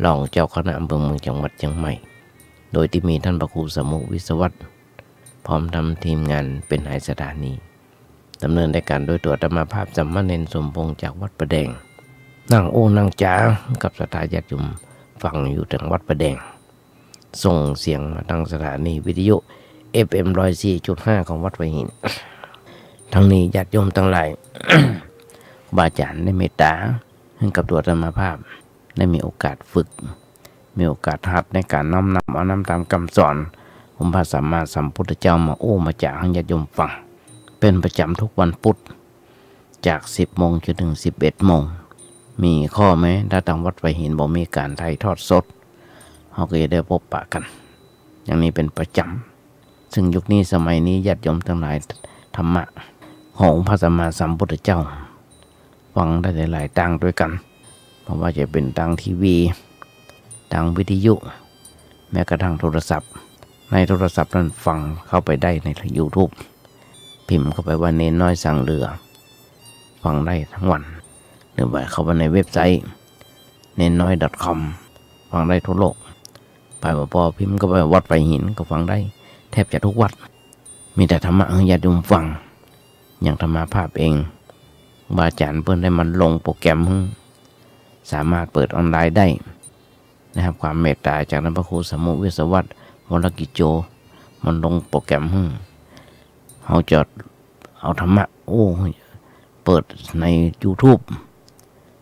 รองเจ้าคณะอำเภอเมืองจังหวัดเชียงใหม่โดยที่มีท่านพระครูสมุวิศวัตรพร้อมทำทีมงานเป็นนายสถานีดำเนินรายการโดยตัวอาตมาภาพสามเณรสมพงษ์จากวัดประแดงนั่งโอ้นั่งจ๋ากับศรัทธาญาติโยมฟังอยู่ทางวัดประแดงส่งเสียงมาทางสถานีวิทยุ FM 104.5 ของวัดไผ่หินทั้งนี้ญาติโยมทั้งหลาย บาอาจารย์ได้เมตตาให้กับตัวอาตมาภาพได้มีโอกาสฝึกมีโอกาสหัดในการน้อมนำเอาน้ำตามคำสอนของพระสัมมาสัมพุทธเจ้ามาโอ้มาจากให้ญาติโยมฟังเป็นประจำทุกวันพุธจาก 10 โมงจนถึง 11 โมงมีข้อแม้ถ้าทางวัดไผ่หินบอกมีการถ่ายทอดสดเราก็จะได้พบปะกันอย่างนี้เป็นประจำซึ่งยุคนี้สมัยนี้ญาติโยมทั้งหลายธรรมะของพระสัมมาสัมพุทธเจ้าฟังได้หลายๆทางด้วยกันเพราะว่าจะเป็นทางทีวีทางวิทยุแม้กระทั่งโทรศัพท์ในโทรศัพท์นั้นฟังเข้าไปได้ใน YouTube พิมพ์เข้าไปว่าเนนน้อยสั่งเรือฟังได้ทั้งวันหรือว่าเข้าไปในเว็บไซต์เนนน้อย .com ฟังได้ทั่วโลกไปพอพิมพ์ก็ไปวัดไผ่หินก็ฟังได้แทบจะทุกวัดมีแต่ธรรมะให้ญาติโยมฟังอย่างธรรมภาพเองบาอาจารย์เพิ่นได้มันลงโปรแกรมสามารถเปิดออนไลน์ได้นะครับความเมตตาจากท่านพระครูสมุวิศวัตรวรกิจโจมันลงโปรแกรมเขาจะเอาธรรมะเปิดใน YouTube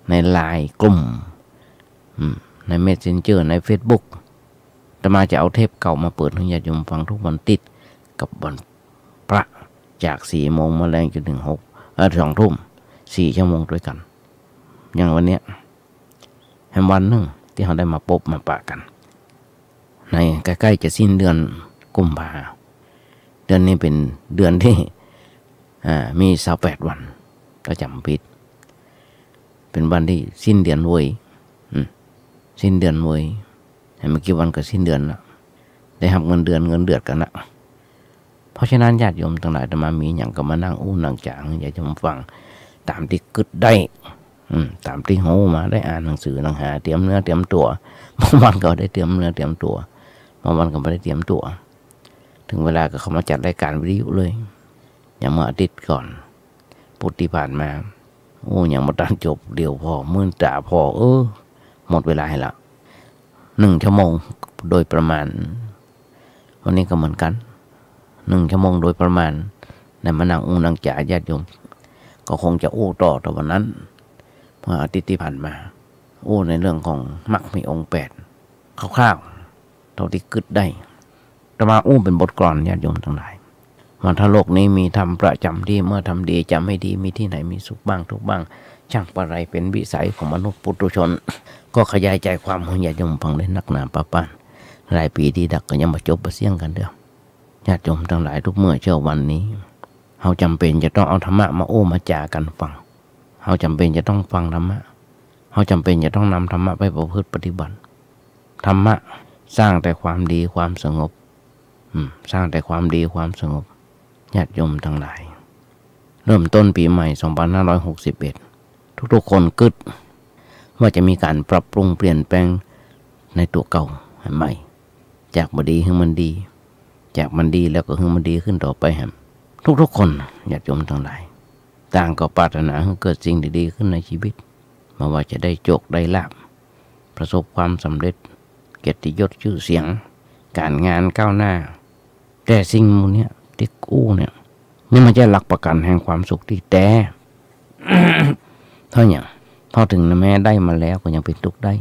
ในไลน์กลุ่มใน Messenger ใน Facebook แต่มาจะเอาเทปเก่ามาเปิดให้ญาติโยมฟังทุกวันติดกับวันพระจาก 4 โมงมาแรงจนถึง2 ทุ่ม 4 ชั่วโมงด้วยกันอย่างวันนี้แห่งวันนึงที่เราได้มาพบมาปะกันในใกล้ๆจะสิ้นเดือนกุมภาเดือนนี้เป็นเดือนที่มี28 วันถ้าจำผิดเป็นวันที่สิ้นเดือนเว้ยสิ้นเดือนเว้ยเมื่อกี้วันก็สิ้นเดือนแล้วได้รับเงินเดือนกันละเพราะฉะนั้นญาติโยมทั้งหลายจะมามีอย่างก็มานั่งนั่งจางอยากจะมาฟังตามที่กึดได้ตามที่โหมาได้อ่านหนังสือหนังหาเตรียมเนื้อเตรียมตัวบางวันก็ได้เตรียมเนื้อเตรียมตัวบางวันก็ไม่ได้เตรียมตัวถึงเวลาก็เขามาจัดรายการวิทยุเลยอย่างเมื่ออาทิตย์ก่อนพุธที่ผ่านมาอย่างมาตันจบเดี๋ยวพอมื่นตาพอหมดเวลาให้ละ1 ชั่วโมงโดยประมาณวันนี้ก็เหมือนกัน1 ชั่วโมงโดยประมาณในมานั่งนั่งจ่ายญาติโยมก็คงจะต่อวันนั้นเมื่ออาทิตย์ที่ผ่านมาในเรื่องของมรรคมีองค์ 8คร่าวๆเท่าที่กึดได้แต่มาเป็นบทกลอนญาติโยมทั้งหลายว่าถ้าโลกนี้มีธรรมประจำที่เมื่อทำดีจำให้ดีมีที่ไหนมีสุขบ้างทุกบ้างช่างประไรเป็นวิสัยของมนุษย์ปุถุชนก็ขยายใจความของญาติโยมฟังได้นักหนาปะปานหลายปีที่ดักก็ยังมาจบมาเสี่ยงกันเด้อญาติโยมทั้งหลายทุกเมื่อเช้าวันนี้เราจำเป็นจะต้องเอาธรรมะมามาจากันฟังเราจำเป็นจะต้องฟังธรรมะเราจำเป็นจะต้องนำธรรมะไปประพฤติปฏิบัติธรรมะสร้างแต่ความดีความสงบสร้างแต่ความดีความสงบญาติโยมทั้งหลายเริ่มต้นปีใหม่2561ทุกๆคนกึดว่าจะมีการปรับปรุงเปลี่ยนแปลงในตัวเก่าให้ใหม่จากบ่ดีให้มันดีจากมันดีแล้วก็ให้มันดีขึ้นต่อไปแฮมทุกๆคนญาติโยมทั้งหลายต่างก็ปรารถนาให้เกิดสิ่งดีๆขึ้นในชีวิตไม่ว่าจะได้โชคได้ลาภประสบความสำเร็จเกียรติยศชื่อเสียงการงานก้าวหน้าแต่สิ่งมูลเนี้ยที่เนี่ยนี่มันจะหลักประกันแห่งความสุขที่แต่ เท่าอย่างพอถึงแม้ได้มาแล้วก็ยังเป็นทุกข์ได้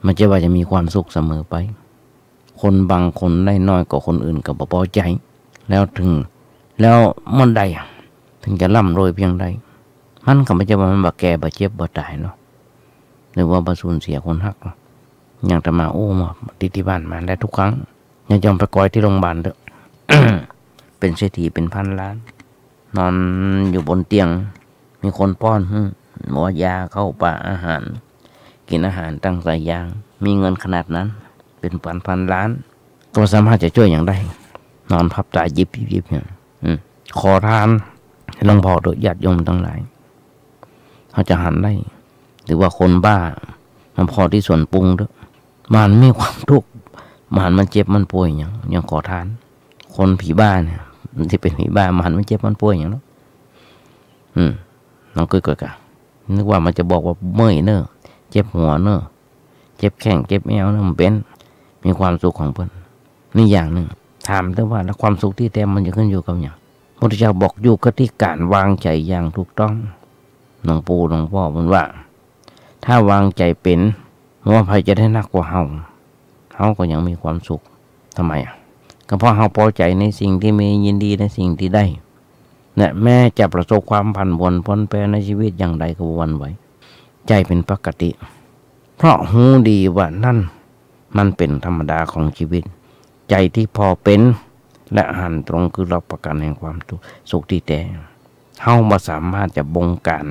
มันจะว่าจะมีความสุขเสมอไปคนบางคนได้น้อยกว่าคนอื่นก็บ่พอใจแล้วมันใดถึงจะร่ำรวยเพียงใดมันก็ไม่ใช่ว่ามันบ่แก่บ่เจ็บบ่ตายเนาะหรือว่าบ่สูญเสียคนรักเนาะอย่างแต่มามาที่บ้านมาได้ทุกครั้งยังจำไปกอยที่โรงพยาบาลเด้อ เป็นเศรษฐีเป็นพันล้านนอนอยู่บนเตียงมีคนป้อนหมอยาเข้าปากอาหารกินอาหารตั้งใจยางมีเงินขนาดนั้นเป็นพันล้านก็สามารถจะช่วยอย่างได้นอนพับตายิบเนี่ยขอทานหลวงพ่อโดยญาติโยมทั้งหลายเขาจะหันได้หรือว่าคนบ้ามันพอที่ส่วนปรุงด้วย มันมีความทุกข์มันเจ็บมันป่วยอย่างขอทานคนผีบ้าเนี่ยที่เป็นผีบ้ามันเจ็บมันป่วยอย่างนั้นน้องเกิดกะนึกว่ามันจะบอกว่าเมื่อยเนอะเจ็บหัวเนอะเจ็บแข้งเจ็บแอวเนอะมันเป็นมีความสุขของเพิ่นนี่อย่างหนึ่งถามแต่ว่าแล้วความสุขที่แท้มันจะขึ้นอยู่กับอย่างพระพุทธเจ้าบอกอยู่กับที่การวางใจอย่างถูกต้องหลวงปู่หลวงพ่อมันว่าถ้าวางใจเป็นว่าใครจะได้นักกว่าเฮาก็ยังมีความสุขทำไมก็เพราะเฮาพอใจในสิ่งที่มียินดีในสิ่งที่ได้เนี่ยแม้จะประสบความผันผวนพ้นแปรในชีวิตอย่างใดก็วันไหวใจเป็นปกติเพราะหูดีว่านั่นมันเป็นธรรมดาของชีวิตใจที่พอเป็นและหันตรงคือรับประกันแห่งความสุขที่แท้เฮาบ่สามารถจะบงการ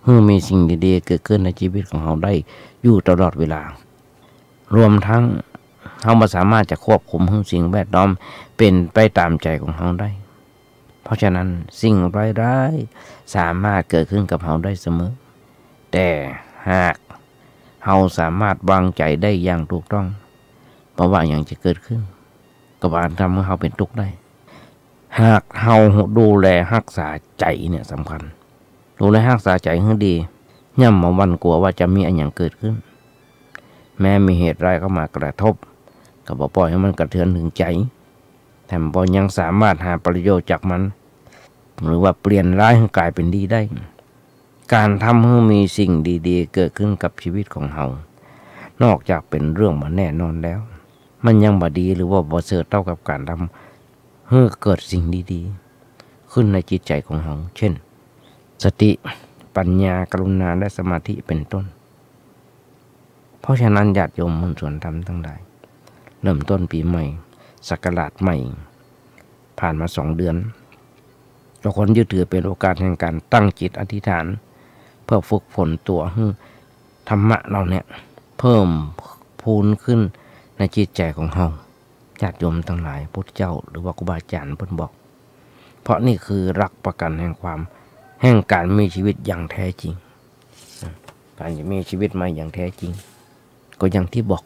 ให้มีสิ่งดีๆเกิดขึ้นในชีวิตของเฮาได้อยู่ตลอดเวลารวมทั้งเฮาบ่สามารถจะควบคุมให้สิ่งแวดล้อมเป็นไปตามใจของเฮาได้เพราะฉะนั้นสิ่งร้ายๆสามารถเกิดขึ้นกับเฮาได้เสมอแต่หากเฮาสามารถวางใจได้อย่างถูกต้องเพราะว่าอย่างจะเกิดขึ้นก็บานทำให้เฮาเป็นทุกข์ได้หากเฮาดูแลรักษาใจเนี่ยสำคัญดูแลรักษาใจให้ดีย่ำมาวันกลัวว่าจะมีอะไรอย่างเกิดขึ้นแม้มีเหตุร้ายเข้ามากระทบก็บ่ปล่อยให้มันกระเทือนถึงใจแต่บ่ยังสามารถหาประโยชน์จากมันหรือว่าเปลี่ยนร้ายให้กลายเป็นดีได้การทำให้มีสิ่งดีๆเกิดขึ้นกับชีวิตของเฮานอกจากเป็นเรื่องมาแน่นอนแล้วมันยังบ่ดีหรือว่าบ่เสริฐเท่ากับการทำให้เกิดสิ่งดีๆขึ้นในจิตใจของเฮาเช่นสติปัญญากรุณาและสมาธิเป็นต้นเพราะฉะนั้นญาติโยมมนต์สวนธรรมทั้งหลายเริ่มต้นปีใหม่ศักราชใหม่ผ่านมา2 เดือนทุกคนยึดถือเป็นโอกาสแห่งการตั้งจิตอธิษฐานเพื่อฝึกฝนตัวให้ธรรมะเราเนี่ยเพิ่มพูนขึ้นในจิตใจของเฮาญาติโยมทั้งหลายพุทธเจ้าหรือว่าครูบาอาจารย์เพิ่นบอกเพราะนี่คือหลักประกันแห่งการมีชีวิตอย่างแท้จริงการจะมีชีวิตมาอย่างแท้จริงก็อย่างที่บอก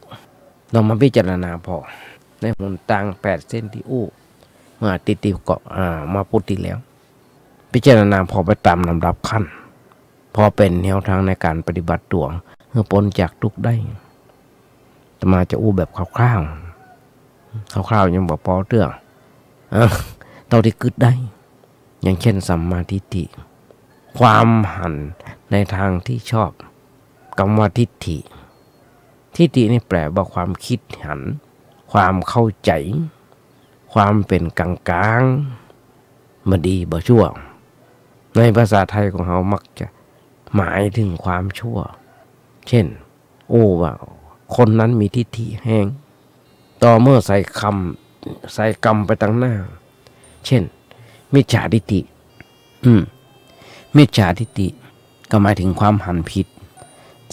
เรามาพิจารณาพอในหนทาง8 เส้นที่เมื่อติเกาะมาพูดที่แล้วพิจารณาพอไปตามลำดับขั้นพอเป็นแนวทางในการปฏิบัติตัวเพื่อพ้นจากทุกข์ได้จะมาจะแบบคร่าวๆยังบอกพอเรื่องเท่าที่กึดได้อย่างเช่นสัมมาทิฏฐิความหันในทางที่ชอบคำว่าทิฏฐินี่แปลว่าความคิดหันความเข้าใจความเป็นกลางๆบ่ดีบ่ชั่วในภาษาไทยของเรามักจะหมายถึงความชั่วเช่นว่าคนนั้นมีทิฏฐิแห้งต่อเมื่อใส่กรรมไปตั้งหน้าเช่นมิจฉาทิฏฐิมิจฉาทิฏฐิก็หมายถึงความหันผิด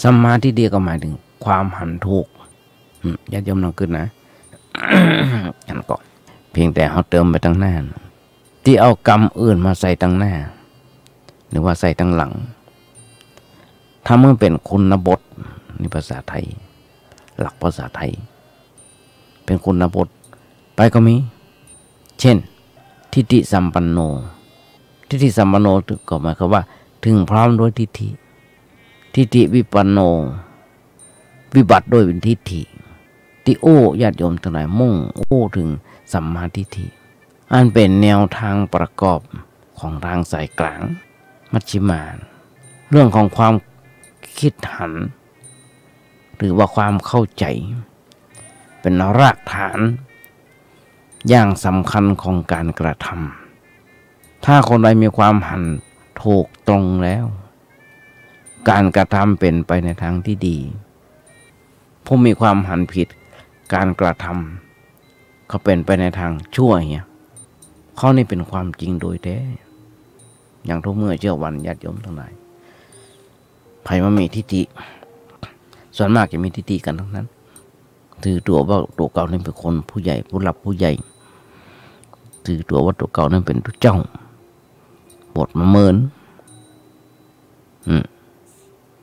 สัมมาทิฏฐิก็หมายถึงความหันถูกญาติโยมลองขึ้นนะ กันก่อนเพียงแต่เขาเติมไปตั้งหน้าที่เอากรรมอื่นมาใส่ตั้งหน้าหรือว่าใส่ตั้งหลังถ้ามันเป็นคุณบทนี่ภาษาไทยหลักภาษาไทยเป็นคุณบทไปก็มีเช่นทิฏฐิสัมปันโนก็หมายความว่าถึงพร้อมด้วยทิฏฐิวิปันโนวิบัติโดยเป็นทิฏฐิที่ญาติโยมทั้งหลายมุ่งถึงสัมมาทิฏฐิอันเป็นแนวทางประกอบของทางสายกลางมัชฌิมาเรื่องของความคิดหันหรือว่าความเข้าใจเป็นรากฐานอย่างสำคัญของการกระทำถ้าคนใดมีความหันถูกตรงแล้วการกระทำเป็นไปในทางที่ดีผู้มีความหันผิดการกระทำเขาเป็นไปในทางชั่วเนี่ยข้อนี้เป็นความจริงโดยแท้อย่างทุกเมื่อเชื่อวันญาติโยมทั้งหลายไผมามีทิฏฐิส่วนมากจะมีทิฏฐิกันทั้งนั้นถือตัวว่าตัวเก่านั้นเป็นคนผู้ใหญ่ผู้หลักผู้ใหญ่ถือตัวว่าตัวเก่านั้นเป็นตัวเจ้าบทมาเมิน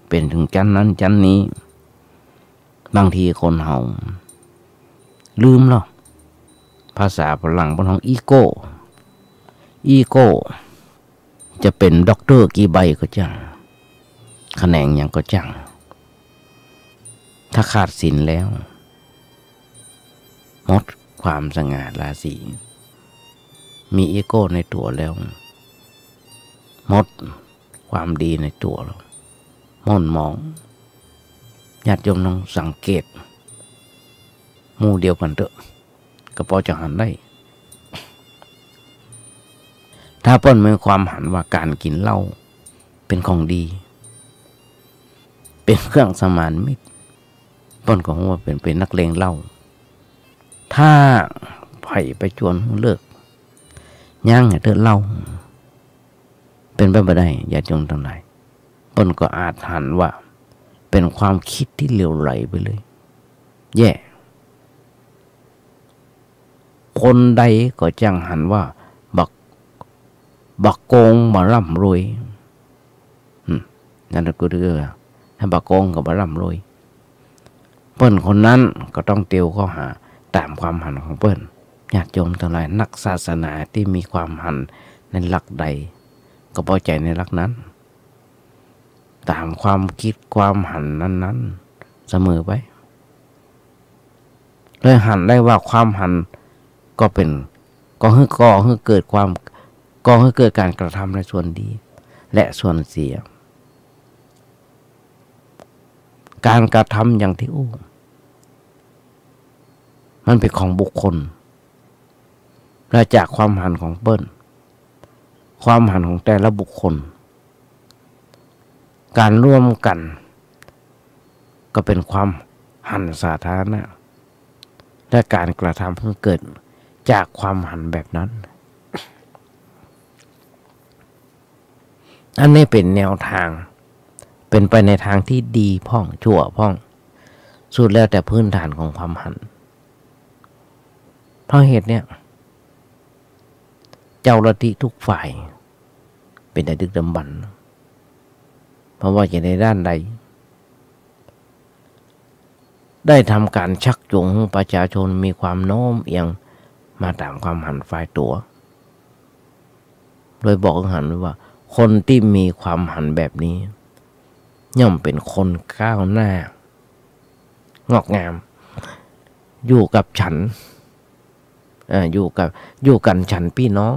เป็นถึงชั้นนั้นชั้นนี้ บางทีคนเฮาลืมเนาะภาษาฝรั่งเป็นของอีโก้จะเป็นด็อกเตอร์กี่ใบก็จังแขนงอย่างก็จังถ้าขาดศีลแล้วหมดความสง่าราศีมีอีโก้ในตัวแล้วหมดความดีในตัวเราม่นมองญาติโยมต้องสังเกตหมู่เดียวกันเถอะก็พอจะหันได้ถ้าเปิ้นมีความหันว่าการกินเหล้าเป็นของดีเป็นเครื่องสมานมิตรเปิ้นก็ว่าเป็นนักเลงเหล้าถ้าไผ่ไปชวนเลิกย่างให้เลิกเหล้าเป็นไปไม่ได้ญาติโยมทั้งหลายเปิ้นก็อาจหันว่าเป็นความคิดที่เหลวไหลไปเลยแย่คนใดก็จังหันว่าบักโกงมาร่ำรวยนั่นก็คือถ้าบักโกงกับมาร่ำรวยเปิ้นคนนั้นก็ต้องเตียวข้อหาตามความหันของเปิ้นญาติโยมทั้งหลายนักศาสนาที่มีความหันในหลักใดก็พอใจในหลักนั้นตามความคิดความหันนั้นๆเสมอไปเลยหันได้ว่าความหันก็เป็นก็ให้เกิดความก็ให้เกิดการกระทำในส่วนดีและส่วนเสียการกระทำอย่างที่มันเป็นของบุคคลและจากความหันของเปิ้ลความหันของแต่ละบุคคลการร่วมกันก็เป็นความหันสาธารณะและการกระทำเพื่อเกิดจากความหันแบบนั้นอันนี้เป็นแนวทางเป็นไปในทางที่ดีพ่องชั่วพ่องสุดแล้วแต่พื้นฐานของความหันเพราะเหตุเนี้ยเจ้าลัทธิทุกฝ่ายเป็นแต่ดึกดำบรรพ์เพราะว่าจะในด้านใดได้ทำการชักจูงให้ประชาชนมีความโน้มเอียงมาตามความหันฝ่ายตัวโดยบอกหันว่าคนที่มีความหันแบบนี้ย่อมเป็นคนก้าวหน้างอกงามอยู่กับฉันอยู่กันฉันพี่น้อง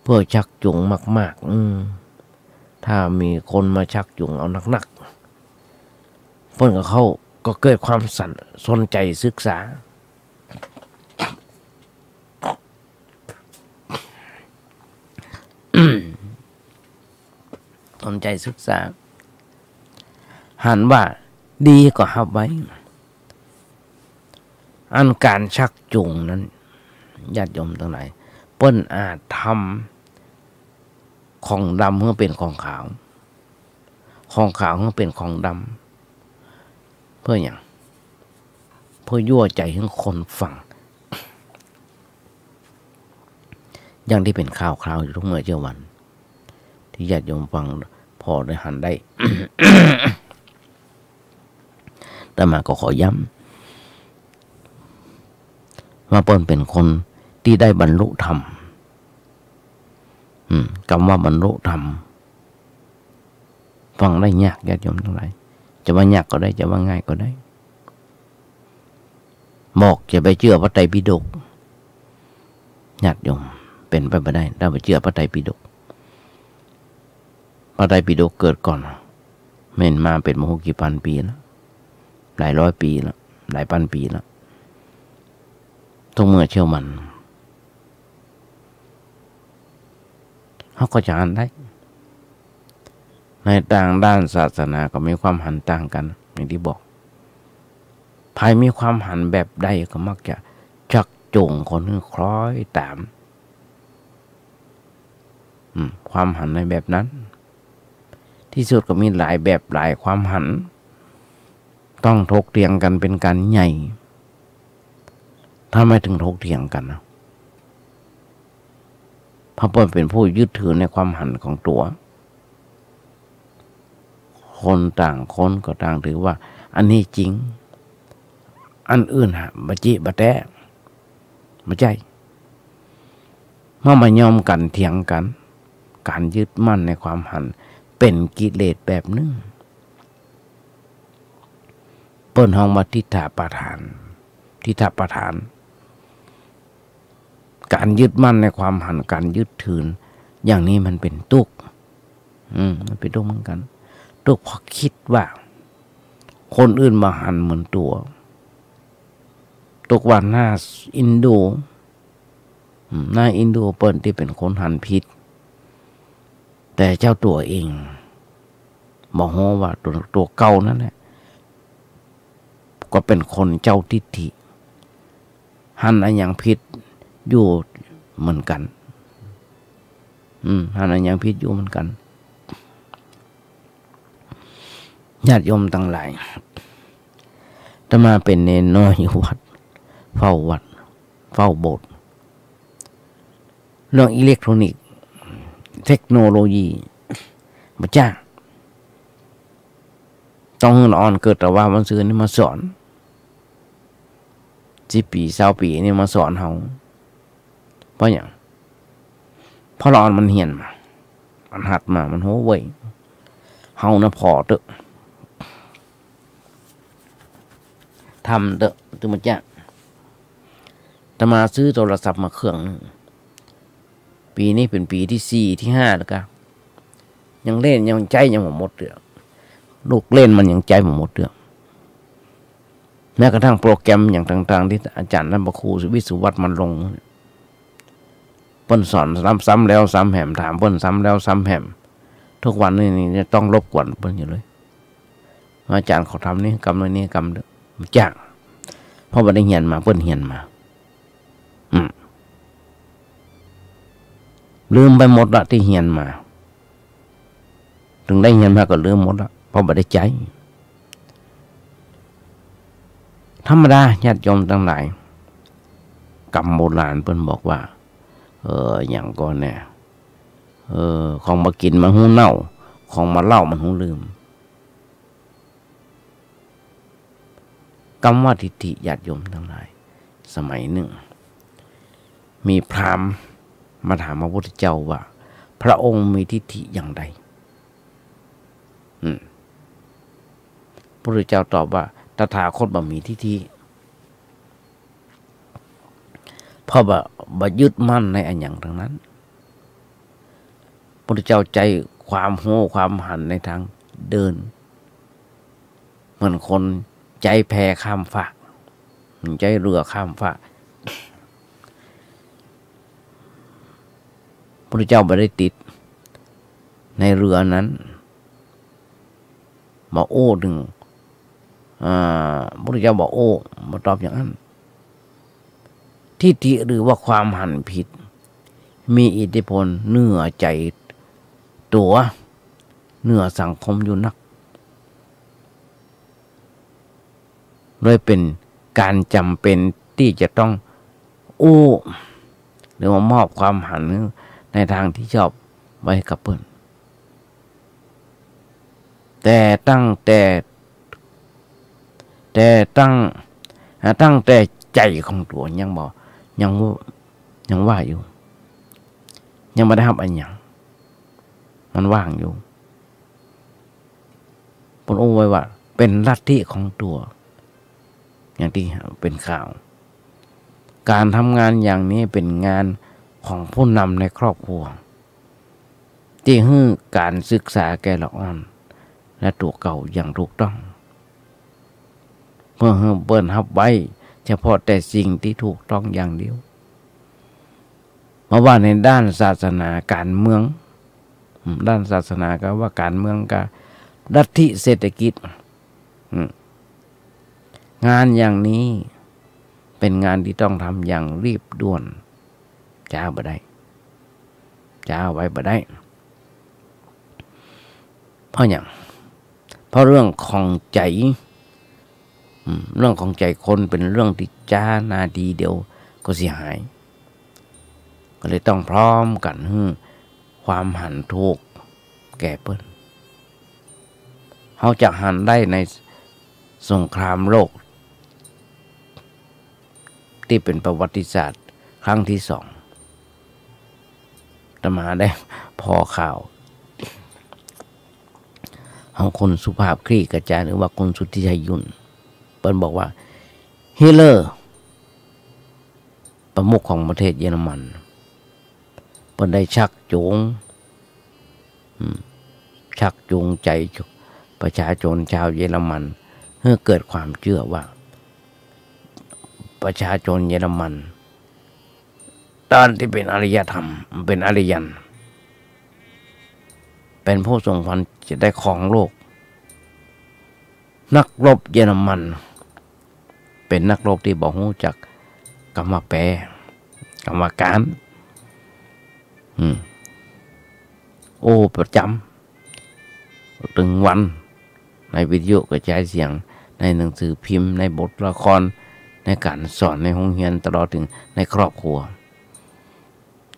เพื่อชักจูงมากๆถ้ามีคนมาชักจูงเอาหนักๆเพื่อนกับเขาก็เกิดความสนใจศึกษาสนใจศึกษาหันว่าดีก็หับไว้อันการชักจูงนั้นญาติโยมทั้งหลายเปิ้นอาจทำของดำเพื่อเป็นของขาวเพื่อเป็นของดำเพื่ออย่างเพื่อยั่วใจให้คนฟังอย่างที่เป็นข่าวคราวอยู่ทุกเมื่อเช้าวันที่ญาติโยมฟังพอได้หันได้ แต่มาก็ขอย้ำว่าเปิ้นเป็นคนที่ได้บรรลุธรรมคำว่าบรรลุธรรมฟังได้ยากญาติโยมทั้งหลายจะว่ายากก็ได้จะว่าง่ายก็ได้บอกจะไปเชื่อพระไตรปิฎกญาติโยมเป็นไปไม่ได้ถ้าไปเชื่อพระไตรปิฎกพระไตรปิฎกเกิดก่อนเม่นมาเป็นมโหกี่พันปีแล้วหลายร้อยปีแล้วหลายพันปีแล้วต้องเมื่อเชื่อมันเขาก็จะอ่านได้ในต่างด้านศาสนาก็มีความหันต่างกันอย่างที่บอกภายมีความหันแบบใดก็มักจะชักจูงคนให้คล้อยตามความหันในแบบนั้นที่สุดก็มีหลายแบบหลายความหันต้องถกเถียงกันเป็นการใหญ่ถ้าไม่ถึงถกเถียงกันนะพระพุทธเป็นผู้ยึดถือในความหันของตัวคนต่างคนก็ต่างถือว่า อันนี้จริงอันอื่นฮะบะจิบะแตะไม่ใช่เมื่อมายอมกันเถียงกันการยึดมั่นในความหันเป็นกิเลสแบบนึงเปิ้นห้องมาทิฏฐาประธานการยึดมั่นในความหันการยึดถืออย่างนี้มันเป็นทุกข์มันเป็นทุกข์เหมือนกันทุกข์เพราะคิดว่าคนอื่นมาหันเหมือนตัวทุกวันหน้าอินโดเปิ้นที่เป็นคนหันผิดแต่เจ้าตัวเองบอกว่าตัวเก่านั่นแหละก็เป็นคนเจ้าทิฏฐิหันอันอย่างผิดอยู่เหมือนกันหันอันอย่างผิดอยู่เหมือนกันญาติโยมทั้งหลายถ้ามาเป็นเนนน้อยอยู่วัดเฝ้าโบสถ์เรื่องอิเล็กทรอนิกส์เทคโนโลยีมาจ้าต้องอ่อนเกิดแต่ว่ามันซื้อนี่มาสอน10 ปี20 ปีนี่มาสอนเฮาเพราะอย่างเพราะเราอ่อนมันเหียนมามันหัดมามันโหเว้ยเฮานะพอเถอะทำเถอะตัวมาจ้าแต่มาซื้อโทรศัพท์มาเครื่องนึงปีนี้เป็นปีที่4ที่5แล้วก็ยังเล่นยังใจยังหมดเรื่องลูกเล่นมันยังใจหมดเรื่องแม้กระทั่งโปรแกรมอย่างต่างๆที่อาจารย์ท่านพระครูวิสุวัตรมันลงเปิ้นสอนซ้ำๆแล้วซ้ำแหมถามเปิ้นซ้ำแล้วซ้ำแหมทุกวันนี่จะต้องรบกวนเปิ้นอยู่เลยอาจารย์เขาทำนี่กรรมนี่กรรมเด้อจ้างเพราะว่าได้เหียนมาเปิ้นเหียนมาลืมไปหมดละที่เหียนมาถึงได้เหียนมาก็ลืมหมดละเพราะบ่ได้ใจธรรมดาญาติโยมทั้งหลายกรรมโบราณเพิ่นบอกว่าอย่างก่อนเนี่ยของมากินมันหูเน่าของมาเล่ามันหูลืมกรรมว่าทิฏฐิญาติโยมทั้งหลายสมัยหนึ่งมีพราหมณ์มาถามพระพุทธเจ้าว่าพระองค์มีทิฏฐิอย่างใดพระพุทธเจ้าตอบว่าตถาคตบ่มีทิฏฐิเพราะบ่ยึดมั่นในอันอย่างทั้งนั้นพระพุทธเจ้าใจความโง่ความหันในทางเดินเหมือนคนใจแพข้ามฟากใจเรือข้ามฟากพระพุทธเจ้าไม่ได้ติดในเรือนั้นมาโอ้ถึงพระพุทธเจ้าบอกโอ้มาตอบอย่างนั้นทิฏฐิหรือว่าความหันผิดมีอิทธิพลเหนือใจตัวเหนือสังคมอยู่นักเลยเป็นการจำเป็นที่จะต้องโอ้หรือว่ามอบความหันในทางที่ชอบไว้กับเพิ่นแต่ตั้งแต่ใจของตัวยังว่าอยู่ยังไม่ได้ทำอันอย่างมันว่างอยู่พระองค์ไว้ว่าเป็นลัทธิของตัวอย่างที่เป็นข่าวการทำงานอย่างนี้เป็นงานของผู้นำในครอบครัวที่ให้การศึกษาแก่ละอ่อนและตัวเก่าอย่างถูกต้องเพื่อให้เปิ้นรับไว้เฉพาะแต่สิ่งที่ถูกต้องอย่างเดียวเพราะว่าในด้านศาสนาการเมืองด้านศาสนาก็ว่าการเมืองก็ลัทธิเศรษฐกิจงานอย่างนี้เป็นงานที่ต้องทำอย่างรีบด่วนจ้าบ่ได้จ้าไว้บ่ได้เพราะอย่างเพราะเรื่องของใจคนเป็นเรื่องที่จ้านาดีเดียวก็เสียหายก็เลยต้องพร้อมกันความหันถูกแก่เปิ้นเขาจะหันได้ใน สงครามโลกที่เป็นประวัติศาสตร์ครั้งที่ 2อาตมาได้พอข่าวของคนสุภาพคลี่กระจายหรือว่าคุณสุทธิชัยยุ่นเปิ้นบอกว่าฮิตเลอร์ประมุขของประเทศเยอรมันเปิ้นได้ชักจูงใจประชาชนชาวเยอรมันเพื่อเกิดความเชื่อว่าประชาชนเยอรมันตอนที่เป็นอารยธรรมเป็นอารยันเป็นผู้ทรงพรจะได้ของโลกนักรบเยอรมันเป็นนักรบที่บอกรู้จักกรรมแปรกรรมการโอ้ประจำตึงวันในวิทยุกระจายเสียงในหนังสือพิมพ์ในบทละครในการสอนในโรงเรียนตลอดถึงในครอบครัว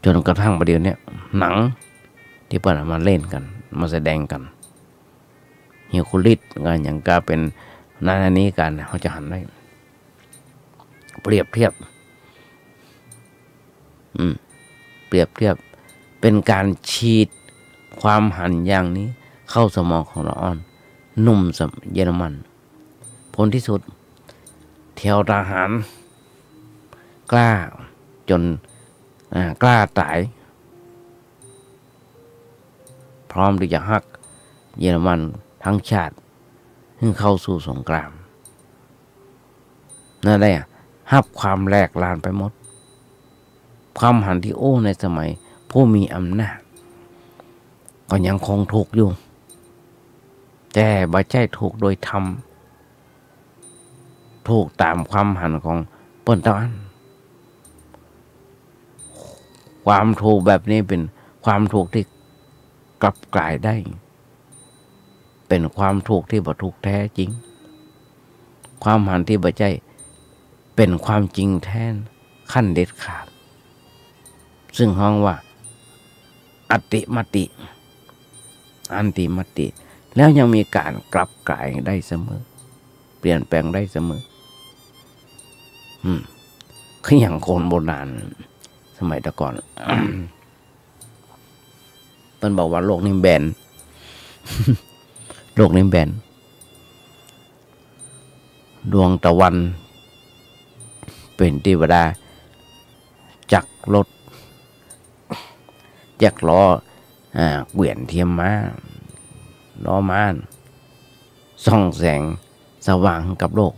จนกระทั่งประเดี๋ยวนี้หนังที่เพิ่นมาเล่นกันมาแสดงกันเฮียคุลิตกันอย่างก็เป็นนั่นนี้กันเขาจะหันได้เปรียบเทียบเป็นการฉีดความหันอย่างนี้เข้าสมองของละอ่อนหนุ่มเยอรมันผลที่สุดแถวทหารกล้าจนกล้าตายพร้อมที่จะฮักเยอรมันทั้งชาติให้เข้าสู่สงครามนั่นแหละฮับความแหลกลานไปหมดความหันที่โอ้ในสมัยผู้มีอำนาจก็ยังคงถูกอยู่แต่บ่ใช่ถูกโดยธรรมถูกตามความหันของเปิ้นตอนความถูกแบบนี้เป็นความถูกที่กลับกลายได้เป็นความถูกที่บ่ถูกแท้จริงความหันที่บ่ใช่เป็นความจริงแท้ขั้นเด็ดขาดซึ่งห้องว่าอัตติมติอันติมติแล้วยังมีการกลับกลายได้เสมอเปลี่ยนแปลงได้เสมอคืออย่างคนโบราณสมัยแต่ก่อน เพิ่นบอกว่าโลกนี้แบน โลกนี้แบนดวงตะวันเป็นเทวดาจักรรถจักรล้อเกวียนเทียมม้าล้อม้าส่องแสงสว่างกับโลก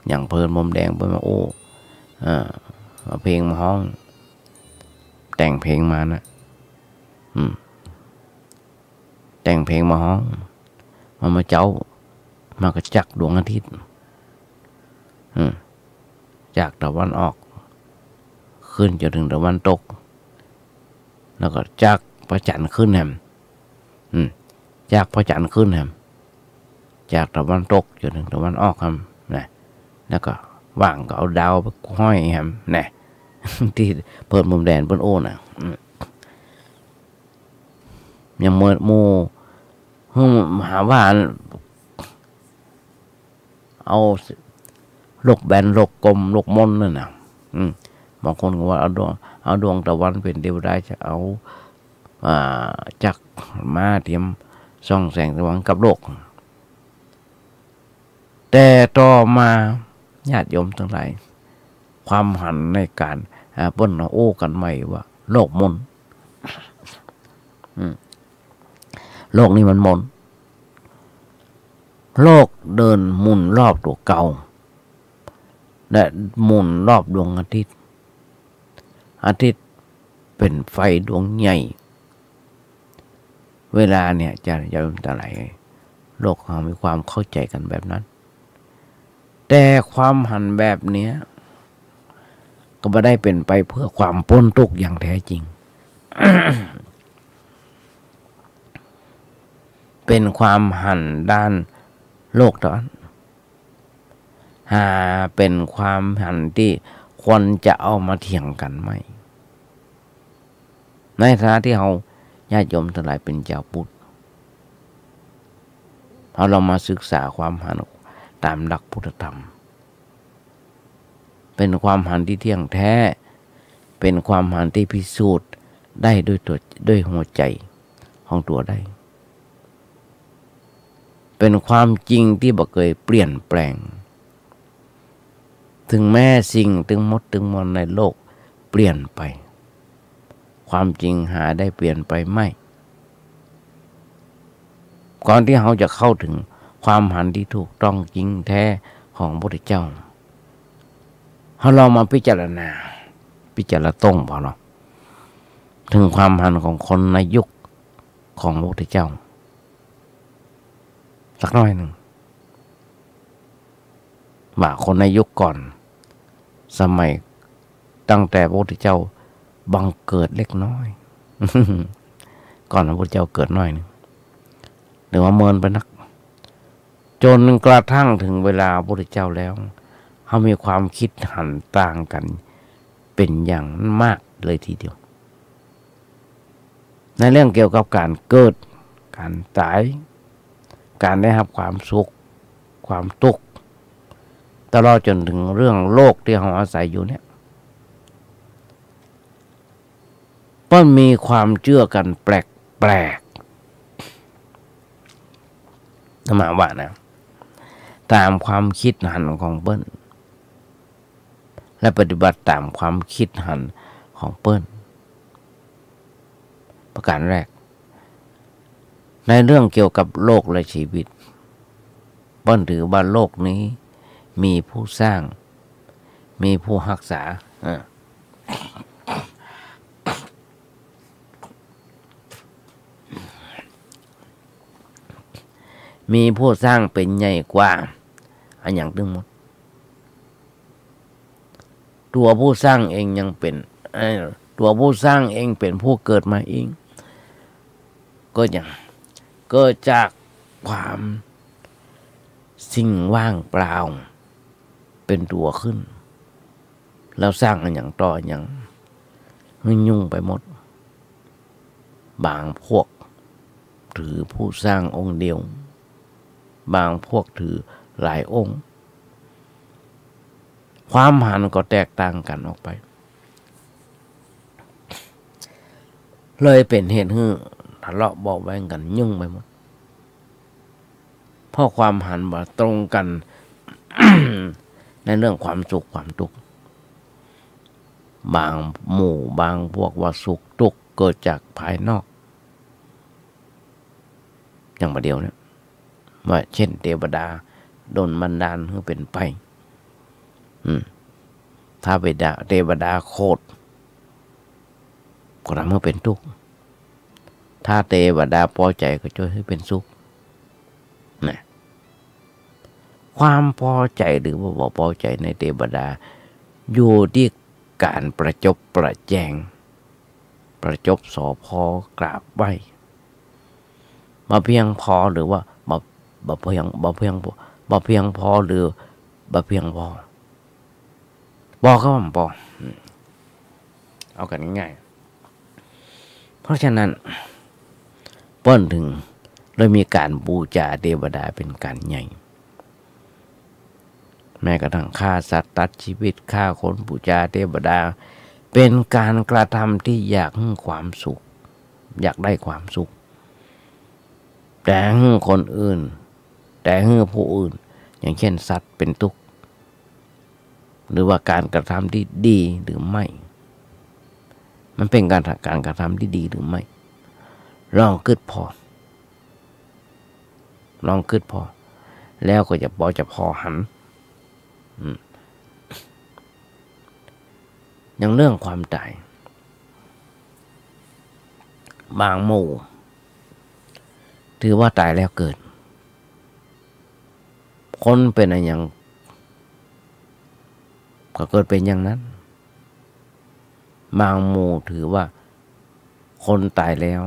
อย่างเพลินมมแดงเพิ่นมาโอ้เอาเพลงมาห้องแต่งเพลงมานะแต่งเพลงมาห้องมาเจ้ามากระจักดวงอาทิตย์จากตะวันออกขึ้นจนถึงตะวันตกแล้วก็จากพระจันทร์ขึ้นแหมจากพระจันทร์ขึ้นแหมจากตะวันตกจนถึงตะวันออกครับนะแล้วก็ว่างก็เอาดาวไปห้อยแหมนะที่เปิดมุมแดนเปิ้นโอ้น่ะยังเมื่อโมหาว่าเอาโลกแบนโลกกลมโลกมนนั่นน่ะบางคนก็ว่าเอาดวงตะวันเป็นเทวดาจะเอาจักรมาเทียมส่องแสงสว่างกับโลกแต่ต่อมาญาติโยมทั้งหลายความหันในการเปิ้นโอ้กันใหม่ว่าโลกมนโลกนี้มันมนโลกเดินหมุนรอบตัวเก่าและหมุนรอบดวงอาทิตย์เป็นไฟดวงใหญ่เวลาเนี่ยจะอะไรโลกเขามีความเข้าใจกันแบบนั้นแต่ความหันแบบเนี้ยก็ไม่ได้เป็นไปเพื่อความพ้นทุกข์อย่างแท้จริง เป็นความหันด้านโลกตอนเป็นความหันที่ควรจะเอามาเถียงกันไหมในฐานะที่เราญาติโยมทั้งหลายเป็นเจ้าพุทธ เอาเรามาศึกษาความหันตามหลักพุทธธรรมเป็นความหันที่เที่ยงแท้เป็นความหันที่พิสูจน์ได้ด้วยหัวใจของตัวได้เป็นความจริงที่บ่เคยเปลี่ยนแปลงถึงแม้สิ่งถึงมดถึงมวลในโลกเปลี่ยนไปความจริงหาได้เปลี่ยนไปไม่ก่อนที่เราจะเข้าถึงความหันที่ถูกต้องจริงแท้ของพระพุทธเจ้าเราลองมาพิจารณาตรงพอเนาะถึงความหันของคนในยุคของพระพุทธเจ้าสักน้อยหนึ่งว่าคนในยุคก่อนสมัยตั้งแต่พระพุทธเจ้าบังเกิดเล็กน้อย ก่อนพระพุทธเจ้าเกิดน้อยหนึ่งหรือว่าเมินไปนักจนกระทั่งถึงเวลาพระพุทธเจ้าแล้วเขามีความคิดหันต่างกันเป็นอย่างมากเลยทีเดียวในเรื่องเกี่ยวกับการเกิดการตายการได้รับความสุขความทุกข์ตลอดจนถึงเรื่องโลกที่เราอาศัยอยู่เนี่ยมันมีความเชื่อกันแปลกๆหมายว่านะตามความคิดหันของเปิ้ลและปฏิบัติตามความคิดหันของเปิ้ลประการแรกในเรื่องเกี่ยวกับโลกและชีวิตเปิ้ลถือว่าโลกนี้มีผู้สร้างมีผู้รักษามีผู้สร้างเป็นใหญ่กว่าอันอย่างทั้งหมดตัวผู้สร้างเองยังเป็นตัวผู้สร้างเองเป็นผู้เกิดมาเองก็อย่างเกิดจากความสิ่งว่างเปล่าเป็นตัวขึ้นแล้วสร้างอันอย่างต่ออย่างยุ่งไปหมดบางพวกถือผู้สร้างองค์เดียวบางพวกถือหลายองค์ความหันก็แตกต่างกันออกไปเลยเป็นเหตุให้ทะเลาะเบาะแว้งกันยุ่งไปหมดเพราะความหันว่าตรงกัน ในเรื่องความสุขความทุกข์บางหมู่บางพวกว่าสุขทุกข์เกิดจากภายนอกอย่างประเดียวเนี่ยว่าเช่นเทวดาโดนบันดาลให้เป็นไปถ้าไปด่าเทวดาโคตรก็ทำให้เป็นทุกข์ถ้าเทวดาพอใจก็ช่วยให้เป็นสุขนะความพอใจหรือว่าบ่พอใจในเทวดาอยู่ที่การประจบประแจงประจบสอพอกราบไหว้มาเพียงพอหรือว่าบ่เพียงพอหรือบ่เพียงพอบอกก็ว่าพอเอากันง่ายๆเพราะฉะนั้นเปิ้ลถึงเลยมีการบูชาเทวดาเป็นการใหญ่แม้กระทั่งฆ่าสัตว์ตัดชีวิตฆ่าคนบูชาเทวดาเป็นการกระทำที่อยากให้ความสุขอยากได้ความสุขแต่ให้คนอื่นแต่ให้ผู้อื่นอย่างเช่นสัตว์เป็นทุกข์หรือว่าการกระทำที่ดีหรือไม่มันเป็นการกระทำที่ดีหรือไม่ลองคิดพอแล้วก็จะพอหันอย่างเรื่องความตายบางหมู่ถือว่าตายแล้วเกิดคนเป็นอะไรอย่างก็เกิดเป็นอย่างนั้นบางหมู่ถือว่าคนตายแล้ว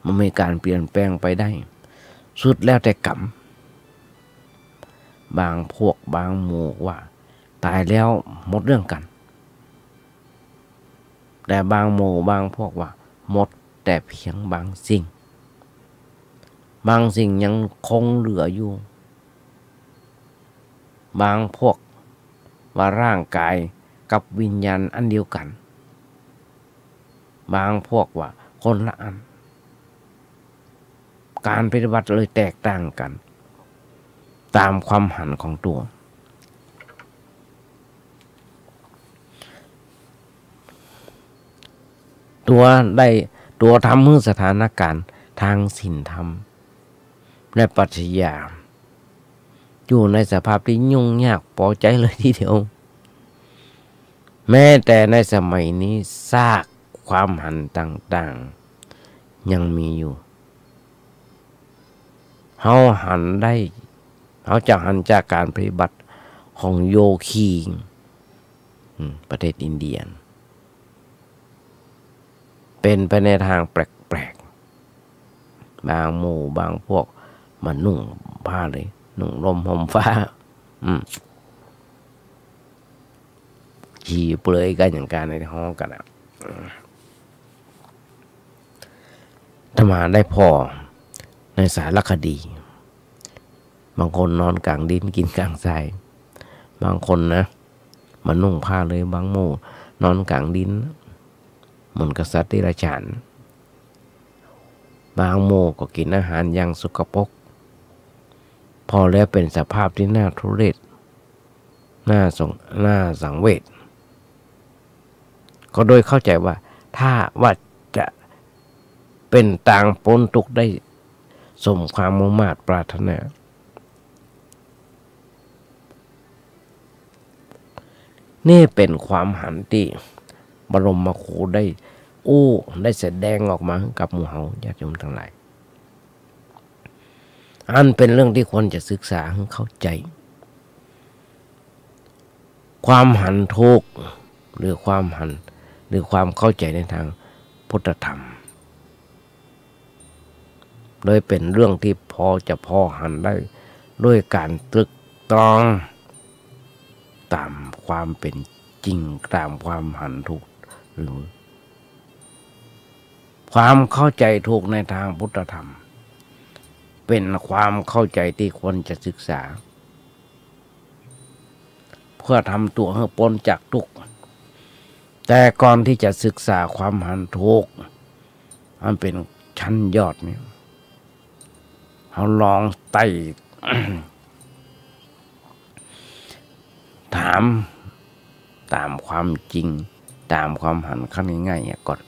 มันมีการเปลี่ยนแปลงไปได้สุดแล้วแต่กรรมบางพวกบางหมู่ว่าตายแล้วหมดเรื่องกันแต่บางหมู่บางพวกว่าหมดแต่เพียงบางสิ่ง บางสิ่งยังคงเหลืออยู่บางพวกว่าร่างกายกับวิญญาณอันเดียวกันบางพวกว่าคนละอันการปฏิบัติเลยแตกต่างกันตามความหันของตัวทำให้สถานการณ์ทางศีลธรรมและปรัชญาอยู่ในสภาพที่ยุ่งยากพอใจเลยทีเดียวแม้แต่ในสมัยนี้ซากความหันต่างๆยังมีอยู่เขาจะหันจากการปฏิบัติของโยคีประเทศอินเดียเป็นไปในทางแปลกๆบางหมู่บางพวกมานุ่งผ้าเลยนุ่งร่มห่มฟ้าขี่เปลือยกันอย่างการในห้องกันถ้ามาได้พอในสารคดีบางคนนอนกลางดินกินกลางทรายบางคนนะมานุ่งผ้าเลยบางหมู่นอนกลางดินเหมือนกษัตริย์ที่ราชานบางหมู่ก็กินอาหารอย่างสกปรกพอแล้วเป็นสภาพที่น่าทุเรศน่าสังเวชก็โดยเข้าใจว่าถ้าว่าจะเป็นต่างพ้นทุกข์ได้สมความมุ่งมา่ปรารถนานี่เป็นความหันที่บรมครูได้แสดงออกมากับหมู่เฮาญาติโยมทั้งหลายอันเป็นเรื่องที่ควรจะศึกษาให้เข้าใจความหันทุกข์หรือความเข้าใจในทางพุทธธรรมโดยเป็นเรื่องที่พอหันได้ด้วยการตรึกตรองตามความเป็นจริงตามความหันทุกข์หรือความเข้าใจถูกในทางพุทธธรรมเป็นความเข้าใจที่ควรจะศึกษาเพื่อทำตัวให้พ้นจากทุกข์แต่ก่อนที่จะศึกษาความหันทุกข์มันเป็นชั้นยอดเนี่ยเขาลองไต่ ถามตามความจริงตามความหันขั้นง่ายๆก่อน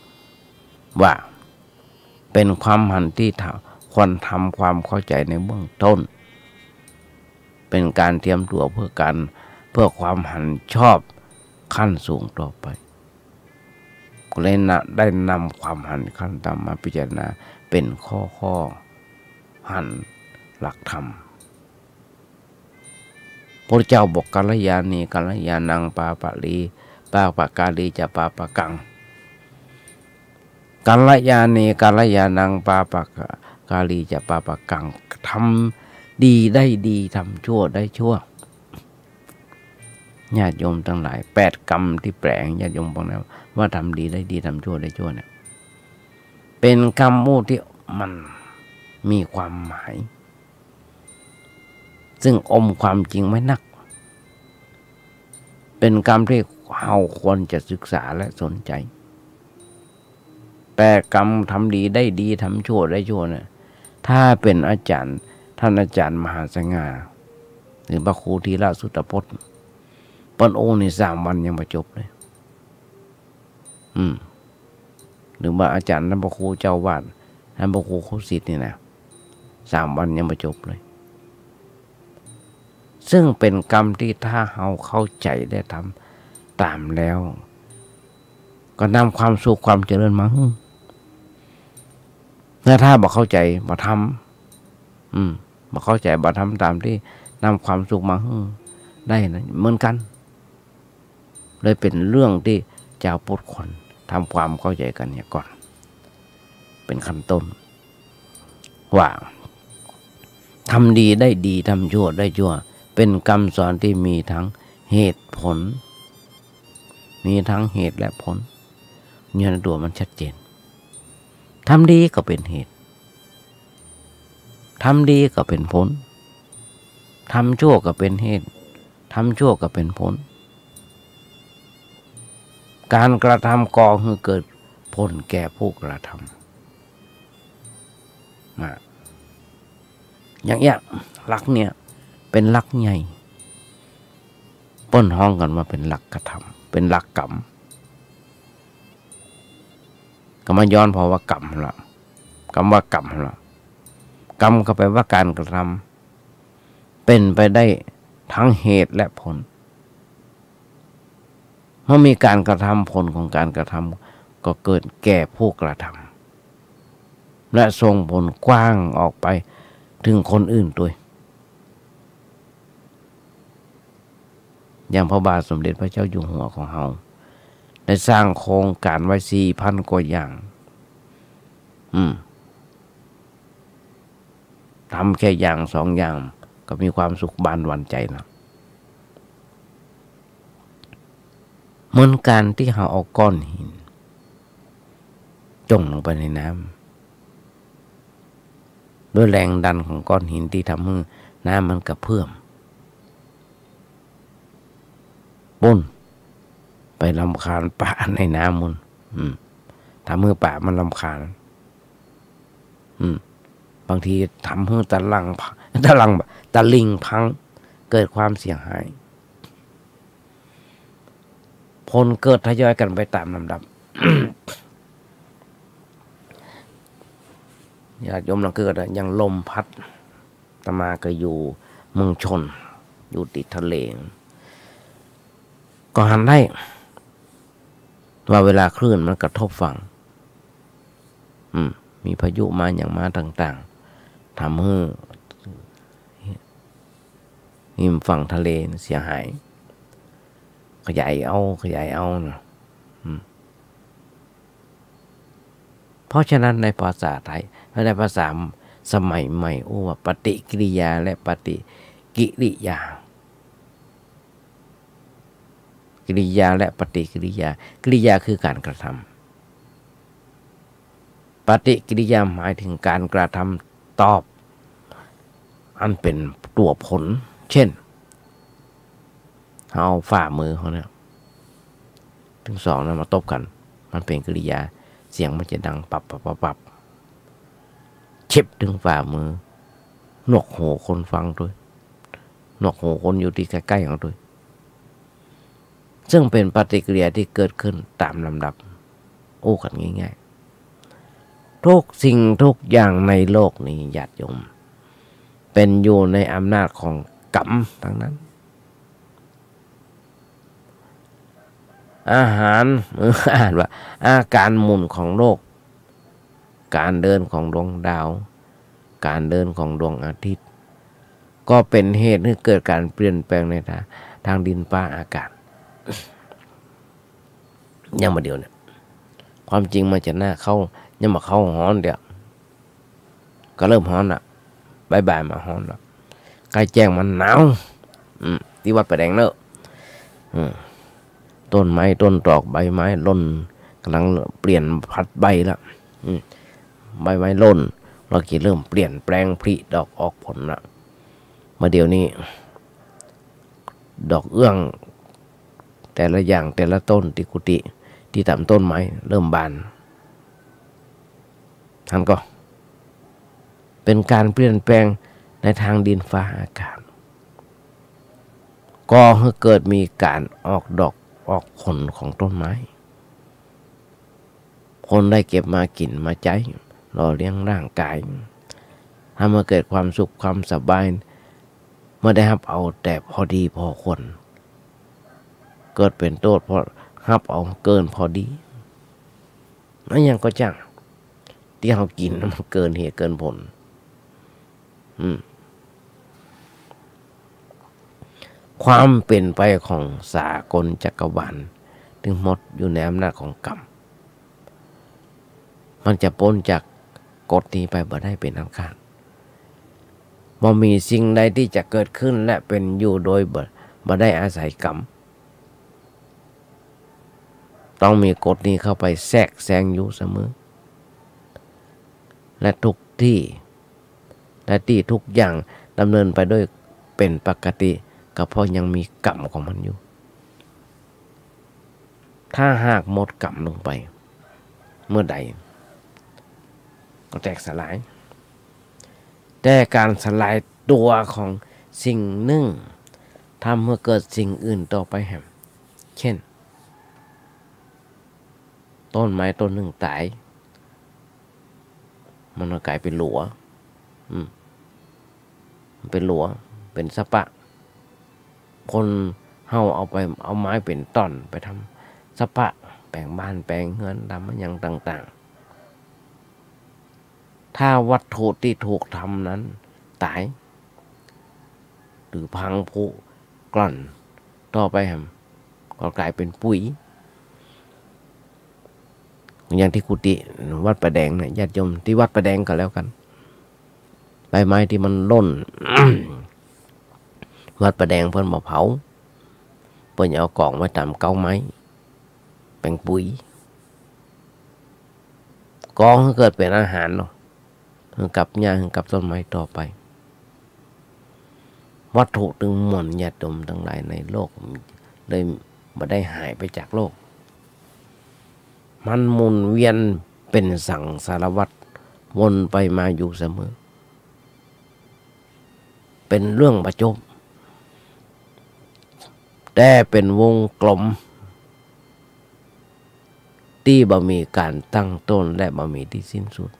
ว่าเป็นความหันที่ควรทำความเข้าใจในเบื้องต้นเป็นการเตรียมตัวเพื่อความหันชอบขั้นสูงต่อไปก็เลยได้นำความหันขั้นต่ำมาพิจารณาเป็นข้อหันหลักธรรมพระเจ้าบอกกัลยาณีกัลยาณังปาปะลีปาปะกาลีจะปาปะกังกัลยาณีกัลยาณังปาปะกาลีจะปาปะกังทำดีได้ดีทำชั่วได้ชั่วญาติโยมทั้งหลาย8 กรรมที่แปลงญาติโยมบอกนะว่าทำดีได้ดีทำชั่วได้ชั่วเนี่ยเป็นคำพูดที่มันมีความหมายซึ่งอมความจริงไม่นักเป็นกรรมที่เราควรจะศึกษาและสนใจแต่กรรมทำดีได้ดีทำชั่วได้ชั่วเนี่ยถ้าเป็นท่านอาจารย์มหาสง่าหรือพระครูธีระสุตตพจน์ปนโอนี่3 วันยังไม่จบเลยหรือว่าอาจารย์ท่านพระครูเจ้าวาดท่านพระครูโคสิทธิ์นี่นะ3 วันยังไม่จบเลยซึ่งเป็นกรรมที่ถ้าเราเข้าใจได้ทำตามแล้วก็นำความสุขความเจริญมาถ้าบอกเข้าใจบ่ทำบอกเข้าใจบ่ทำตามที่นำความสุขมาได้นะเหมือนกันเลยเป็นเรื่องที่เจ้าพุทธคนทำความเข้าใจกันเนี่ยก่อนเป็นขั้นต้นว่าทำดีได้ดีทำชั่วได้ชั่วเป็นคำสอนที่มีทั้งเหตุผลมีทั้งเหตุและผลเนี่ยตัวมันชัดเจนทำดีก็เป็นเหตุ ทำดีก็เป็นผลทำชั่วก็เป็นเหตุทำชั่วก็เป็นผลการกระทำก่อให้เกิดผลแก่ผู้กระทำมาอย่างเงี้ยหลักเนี่ยเป็นหลักใหญ่ป้นห้องกันมาเป็นหลักกระทำเป็นหลักกรรมก็มาย้อนเพราะว่ากรรมละคำว่ากรรมละกรรมก็แปลว่าการกระทำเป็นไปได้ทั้งเหตุและผลเมื่อมีการกระทำผลของการกระทำก็เกิดแก่ผู้กระทำและส่งผลกว้างออกไปถึงคนอื่นด้วยอย่างพระบาทสมเด็จพระเจ้าอยู่หัวของเราได้สร้างโครงการไว้ 4,000 กว่าอย่างทำแค่อย่าง2 อย่างก็มีความสุขบานหวั่นใจนะเหมือนการที่เราเอาก้อนหินจมลงไปในน้ำด้วยแรงดันของก้อนหินที่ทำให้น้ำมันกระเพื่อมปุ้นไปรำคาญป่าในน้ำมันทำให้ป่ามันรำคาญบางทีทำให้ตะลิงพังเกิดความเสียหายผลเกิดทยอยกันไปตามลำดับ ญาติโยมเราเกิดอย่างลมพัดตมาก็อยู่เมืองชนอยู่ติดทะเลก็หันได้ว่าเวลาคลื่นมันกระทบฝั่งมีพายุมาอย่างมาต่างๆทำให้หิมฝั่งทะเลเสียหายขยายเอานะเพราะฉะนั้นในภาษาไทยในภาษาสมัยใหม่ว่าปฏิกิริยาและปฏิกิริยากิริยาและปฏิกิริยากิริยาคือการกระทำปฏิกิริยาหมายถึงการกระทำตอบอันเป็นตัวผลเช่นเอาฝ่ามือเขาเนี่ยทั้งสองนั้นมาตบกันมันเป็นกิริยาเสียงมันจะดังปับเช็บถึงฝ่ามือหนวกหูคนฟังด้วยหนวกหูคนอยู่ที่ใกล้ๆของด้วยซึ่งเป็นปฏิกิริยาที่เกิดขึ้นตามลำดับโอ้กันง่ายๆทุกสิ่งทุกอย่างในโลกนี้ญาติโยมเป็นอยู่ในอำนาจของกรรมทั้งนั้นอาหารอ่านว่าอาการหมุนของโลกการเดินของดวงดาวการเดินของดวงอาทิตย์ก็เป็นเหตุให้เกิดการเปลี่ยนแปลงในทางดินฟ้าอากาศยังมาเดียวเนี่ยความจริงมันจะน่าเข้ายังมาเข้าฮ้อนเดี๋ยวก็เริ่มฮ้อนละบ่ายมาฮ้อนละใกล้แจ้งมันหนาวที่วัดประแดงเนอะต้นไม้ต้นตอกใบไม้ล่นกำลังเปลี่ยนพัดใบแล้วใบไม้ล่นเราเริ่มเปลี่ยนแปลงผลิดอกออกผลละมาเดี๋ยวนี้ดอกเอื้องแต่ละอย่างแต่ละต้นที่กุฏิที่ตามต้นไม้เริ่มบานท่านก็เป็นการเปลี่ยนแปลงในทางดินฟ้าอากาศก็ให้เกิดมีการออกดอกออกผลของต้นไม้คนได้เก็บมากินมาใจหล่อเลี้ยงร่างกายทำให้เกิดความสุขความสบายเมื่อได้รับเอาแต่พอดีพอควรเกิดเป็นโทษเพราะรับเอาเกินพอดีนั่นยังก็จังที่เรากินมันเกินเหตุเกินผลความเป็นไปของสากลจักรวาลถึงหมดอยู่ในอำนาจของกรรมมันจะพ้นจากกฎนี้ไปบ่ได้เป็นอันขาดบ่มีสิ่งใดที่จะเกิดขึ้นและเป็นอยู่โดยบ่ได้อาศัยกรรมต้องมีกฎนี้เข้าไปแทรกแซงอยู่เสมอและทุกที่ แต่ที่ทุกอย่างดำเนินไปด้วยเป็นปกติก็เพราะยังมีกรรมของมันอยู่ถ้าหากหมดกรรมลงไปเมื่อใดก็แตกสลายแต่การสลายตัวของสิ่งหนึ่งทำให้เกิดสิ่งอื่นต่อไปแฮมเช่นต้นไม้ต้นหนึ่งตายมันก็กลายเป็นหลัวเป็นหลัวเป็นสปะคนเฮาเอาไม้เป็นต้นไปทำสปะแปลงบ้านแปลงเฮือนทำอย่างต่างๆถ้าวัตถุที่ถูกทำนั้นตายหรือพังผุกร่อนต่อไปก็กลายเป็นปุ๋ยอย่างที่กุฏิวัดประแดงเนี่ยญาติโยมที่วัดประแดงก็แล้วกันใบไม้ที่มันล่น วัดประแดงเพิ่นมาเผาเพิ่นเอากล่องไว้ตามเก้าไม้เป็นปุ๋ยกองเกิดเป็นอาหารเนาะกับหญ้ากับต้นไม้ต่อไปวัตถุตึงมวลญาติโยมทั้งหลายในโลกเลยไม่ได้หายไปจากโลกมันหมุนเวียนเป็นสังสารวัฏวนไปมาอยู่เสมอเป็นเรื่องประจบแต่เป็นวงกลมที่บ่มีการตั้งต้นและบ่มีที่สิ้นสุด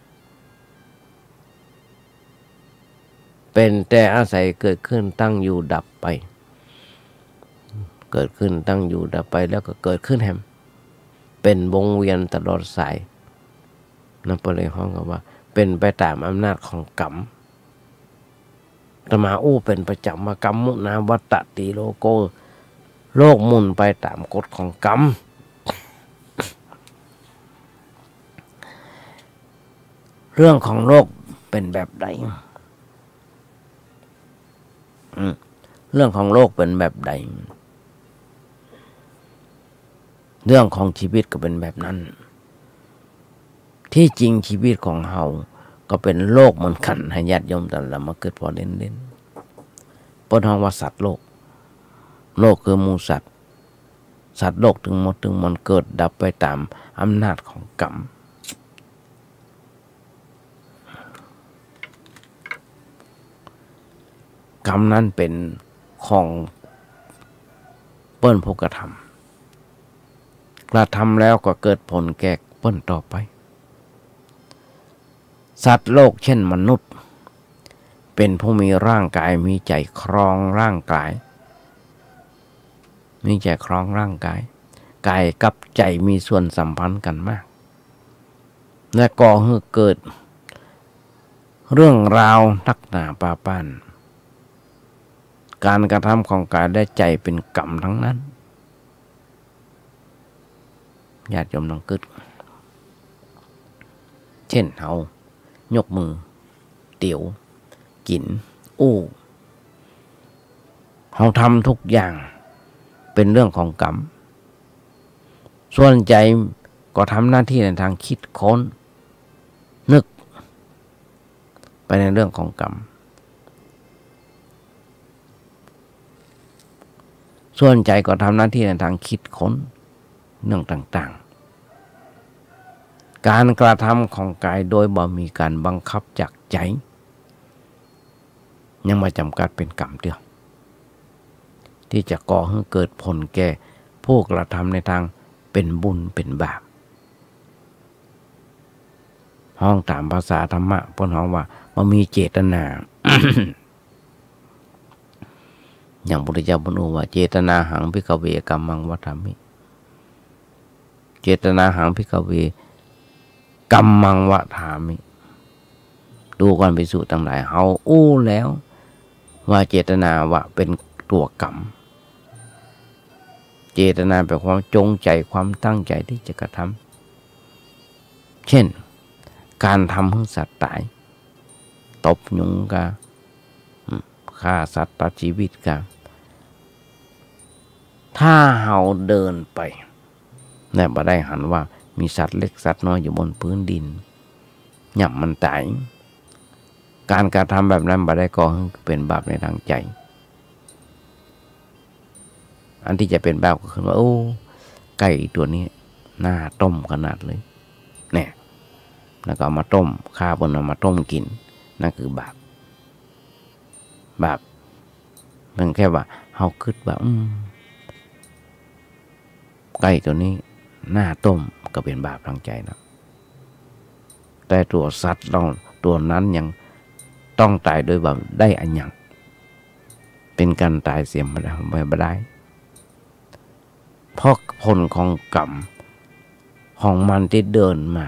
เป็นแต่อาศัยเกิดขึ้นตั้งอยู่ดับไปเกิดขึ้นตั้งอยู่ดับไปแล้วก็เกิดขึ้นแฮมเป็นวงเวียนตลอดสายนั่นเป็นเลยห้องกันว่าเป็นไปตามอำนาจของกรรมตมาเป็นประจำว่ากรรมมุนาวัตตติโลโกโลกหมุนไปตามกฎของกรรมเรื่องของโลกเป็นแบบใดเรื่องของโลกเป็นแบบใดเรื่องของชีวิตก็เป็นแบบนั้นที่จริงชีวิตของเฮาก็เป็นโลกเหมือนกันให้ญาติโยมแต่ละมาเกิดพอเล่นๆเปิ้นฮ้องว่าสัตว์โลกคือหมู่สัตว์โลกถึงหมดถึงมันเกิดดับไปตามอำนาจของกรรมกรรมนั้นเป็นของเปิ้นผู้กระทำแล้วก็เกิดผลแก่เปิ้นต่อไปสัตว์โลกเช่นมนุษย์เป็นผู้มีร่างกายมีใจครองร่างกายมีใจครองร่างกายกายกับใจมีส่วนสัมพันธ์กันมากและก่อให้เกิดเรื่องราวทักหนาปาปานการกระทำของกายและใจเป็นกรรมทั้งนั้นญาติโยมลองคิดเช่นเฮายกมือเตี๋ยวกินเฮาทำทุกอย่างเป็นเรื่องของกรรมส่วนใจก็ทำหน้าที่ในทางคิดค้นนึกไปในเรื่องของกรรมส่วนใจก็ทำหน้าที่ในทางคิดค้นเรื่องต่างๆการกระทำของกายโดยบ่มีการบังคับจากใจยังมาจำกัดเป็นกรรมเดียวที่จะก่อให้เกิดผลแก่ผู้กระทำในทางเป็นบุญเป็นบาปห้องตามภาษาธรรมะพ้นห้องว่ามันมีเจตนา อย่างพระพุทธเจ้าพูดว่าเจตนาหังภิกขเวกัมมังวัฏฐามิเจตนาหังภิกขเวกัมมังวัฏฐามิดูก่อนภิกษุทั้งหลายเฮาแล้วว่าเจตนาว่าเป็นตัวกรรมเจตนาเป็นความจงใจความตั้งใจที่จะกระทำเช่นการทำให้สัตว์ตายตบยุงกะฆ่าสัตว์ตัดชีวิตกะถ้าเฮาเดินไปเนี่ยบ่ได้หันว่ามีสัตว์เล็กสัตว์น้อยอยู่บนพื้นดินหย่ำมันตาย การกระทำแบบนั้นบ่ได้ก่อให้เป็นบาปในทางใจอันที่จะเป็นบาปก็คือว่าโอ้ไก่ตัวนี้น่าต้มขนาดเลยเนี่ยแล้วก็เอามาต้มฆ่าบนเอามาต้มกินนั่นคือบาปเพียงแค่ว่าเฮาคิดว่าไก่ตัวนี้น่าต้มก็เป็นบาปทางใจนะแต่ตัวสัตว์ตัวนั้นยังต้องตายโดยแบบได้อันยังเป็นการตายเสียไม่ได้เพราะผลของกรรมของมันที่เดินมา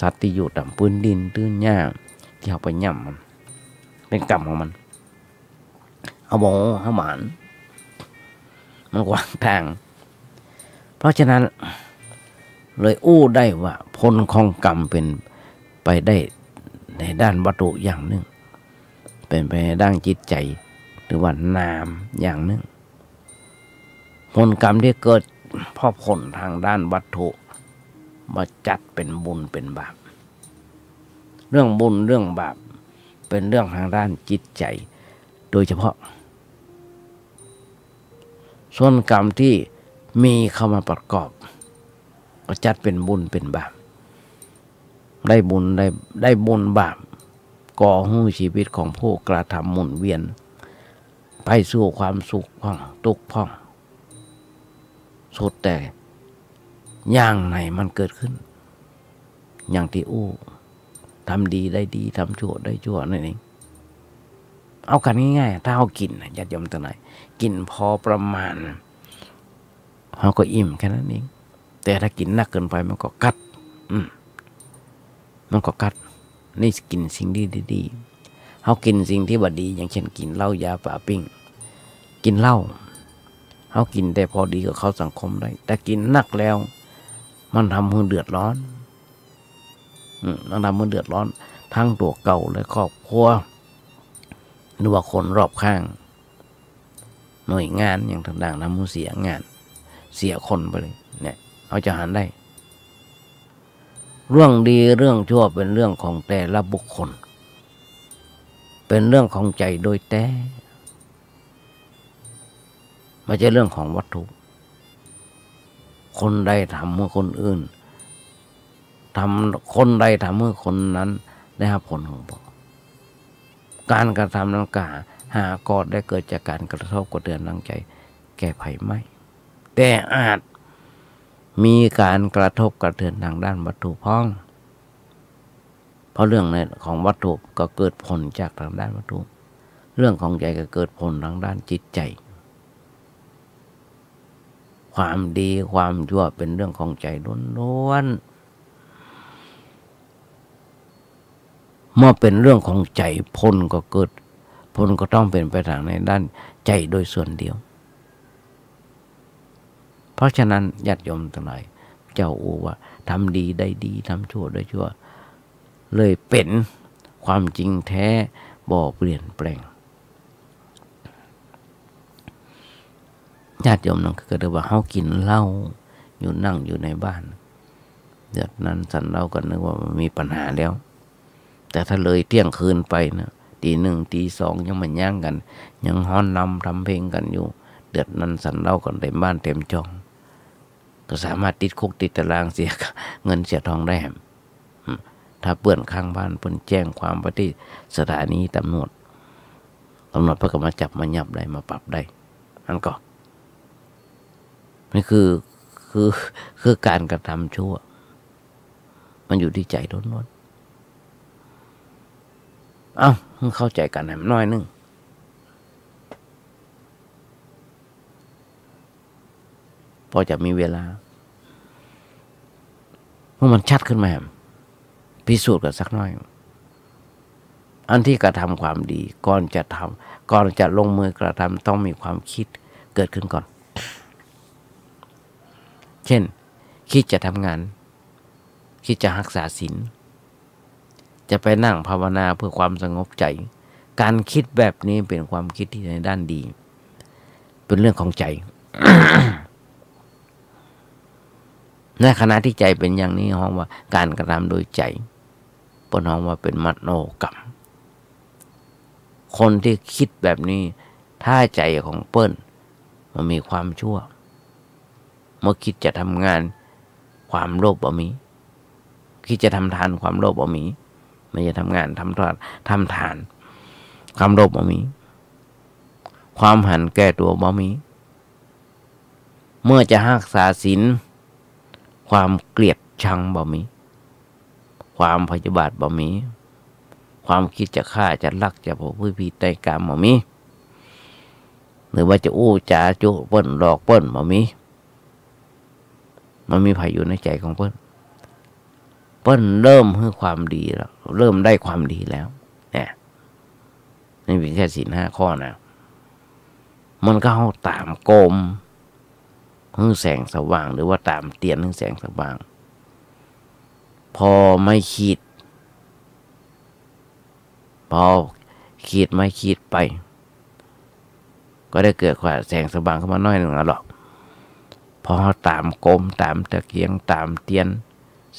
สัตว์ที่อยู่ต่ำพื้นดินตื้นหญ้าที่เอาไปย่ำมันเป็นกรรมของมันเอาหมูเอาหมานมันวางทางเพราะฉะนั้นเลยอู้ได้ว่าผลของกรรมเป็นไปได้ในด้านวัตถุอย่างหนึ่งเป็นไปในด้านจิตใจหรือว่านามอย่างหนึ่งผลกรรมที่เกิดเพราะผลทางด้านวัตถุมาจัดเป็นบุญเป็นบาปเรื่องบุญเรื่องบาปเป็นเรื่องทางด้านจิตใจโดยเฉพาะส่วนกรรมที่มีเข้ามาประกอบก็จัดเป็นบุญเป็นบาปได้บุญได้บุญบาปก่อให้ชีวิตของผู้กระทำหมุนเวียนไปสู่ความสุขพ้องทุกข์พ้องสุดแต่อย่างไหนมันเกิดขึ้นอย่างที่ทำดีได้ดีทำชั่วได้ชั่วนั่นเองเอากันง่ายๆถ้าเรากินญาติโยมทั้งหลายกินพอประมาณเราก็อิ่มแค่นั้นเองแต่ถ้ากินนักเกินไปมันก็กัดมันก็กัดนี่กินสิ่งดีๆเขากินสิ่งที่บดีอย่างเช่นกินเหล้ายาป่าปิ้งกินเหล้าเขากินแต่พอดีกับเขาสังคมได้แต่กินนักแล้วมันทำให้เดือดร้อนมันทำให้เดือดร้อนทั้งตัวเก่าและครอบครัวหรือว่าคนรอบข้างหน่วยงานอย่างต่างๆทำให้เสียงานเสียคนไปเลยเนี่ยเขาจะหันได้เรื่องดีเรื่องชั่วเป็นเรื่องของแต่ละบุคคลเป็นเรื่องของใจโดยแต่ไม่ใช่เรื่องของวัตถุคนใดทำเมื่อคนอื่นคนใดทำเมื่อคนนั้นได้รับผลของผลการกระทำนั้นก็หากอดได้เกิดจากการกระทบกระเทือนทางใจแก้ไขไม่แต่อาจมีการกระทบกระเทือนทางด้านวัตถุพ้องเพราะเรื่องในของวัตถุก็เกิดผลจากทางด้านวัตถุเรื่องของใจก็เกิดผลทางด้านจิตใจความดีความชั่วเป็นเรื่องของใจล้วนๆเมื่อเป็นเรื่องของใจผลก็เกิดผลก็ต้องเป็นไปทางในด้านใจโดยส่วนเดียวเพราะฉะนั้นญาติโยมทั้งหลายเจ้าว่าทำดีได้ดีทำชั่วได้ชั่วเลยเป็นความจริงแท้บ่เปลี่ยนแปลงญาติโยมนั่นก็คือว่าเฮากินเหล้าอยู่นั่งอยู่ในบ้านเดี๋ยวนั้นสันเราก็นึกว่ามันมีปัญหาแล้วแต่ถ้าเลยเที่ยงคืนไปนะตี 1 ตี 2ยังมันย่างกันยังฮ้อนนำทำเพลงกันอยู่เดือดนั้นสันเราก็เต็มบ้านเต็มจองก็สามารถติดคุกติดตารางเสียเงินเสียทองได้ถ้าเปื่อนข้างบ้านเพิ่นแจ้งความไปที่สถานีตำรวจเพิ่นก็มาจับมายับได้มาปรับได้นั่นก็นี่คือการกระทำชั่วมันอยู่ที่ใจล้วนๆเข้าใจกันให้มันน้อยนึงพอจะมีเวลาเมื่อมันชัดขึ้นมาพิสูจน์กันสักน้อยอันที่กระทำความดีก่อนจะลงมือกระทำต้องมีความคิดเกิดขึ้นก่อนเช่นคิดจะทำงานคิดจะรักษาศีลจะไปนั่งภาวนาเพื่อความสงบใจการคิดแบบนี้เป็นความคิดที่ในด้านดีเป็นเรื่องของใจ ในขณะที่ใจเป็นอย่างนี้ห้องว่าการกระทำโดยใจปนห้องว่าเป็นมโนกรรม คนที่คิดแบบนี้ถ้าใจของเปิ้ลมันมีความชั่วเมื่อคิดจะทำงานความโลภบ่มีคิดจะทำทานความโลภบ่มีไม่จะทำงานทำทานความโลภบ่มีความหันแก้ตัวบ่มีเมื่อจะรักษาศีลความเกลียดชังบ่มีความพยาบาทบ่มีความคิดจะฆ่าจะลักจะประพฤติผิดในกรรมบ่มีหรือว่าจะอู้จาจุเปิ้นหลอกเปิ้นบ่มีมันมีภัยอยู่ในใจของเปิ้นเริ่มให้ความดีแล้วเริ่มได้ความดีแล้วเนี่ยนี่เป็นแค่ศีล 5 ข้อนะมันก็เอาตามโกมให้แสงสว่างหรือว่าตามเตียนให้แสงสว่างพอไม่ขีดไม่ขีดไปก็ได้เกิดความแสงสว่างขึ้นมาน้อยหนึ่งแล้วหรอกพอตามโกมตามตะเกียงตามเตียน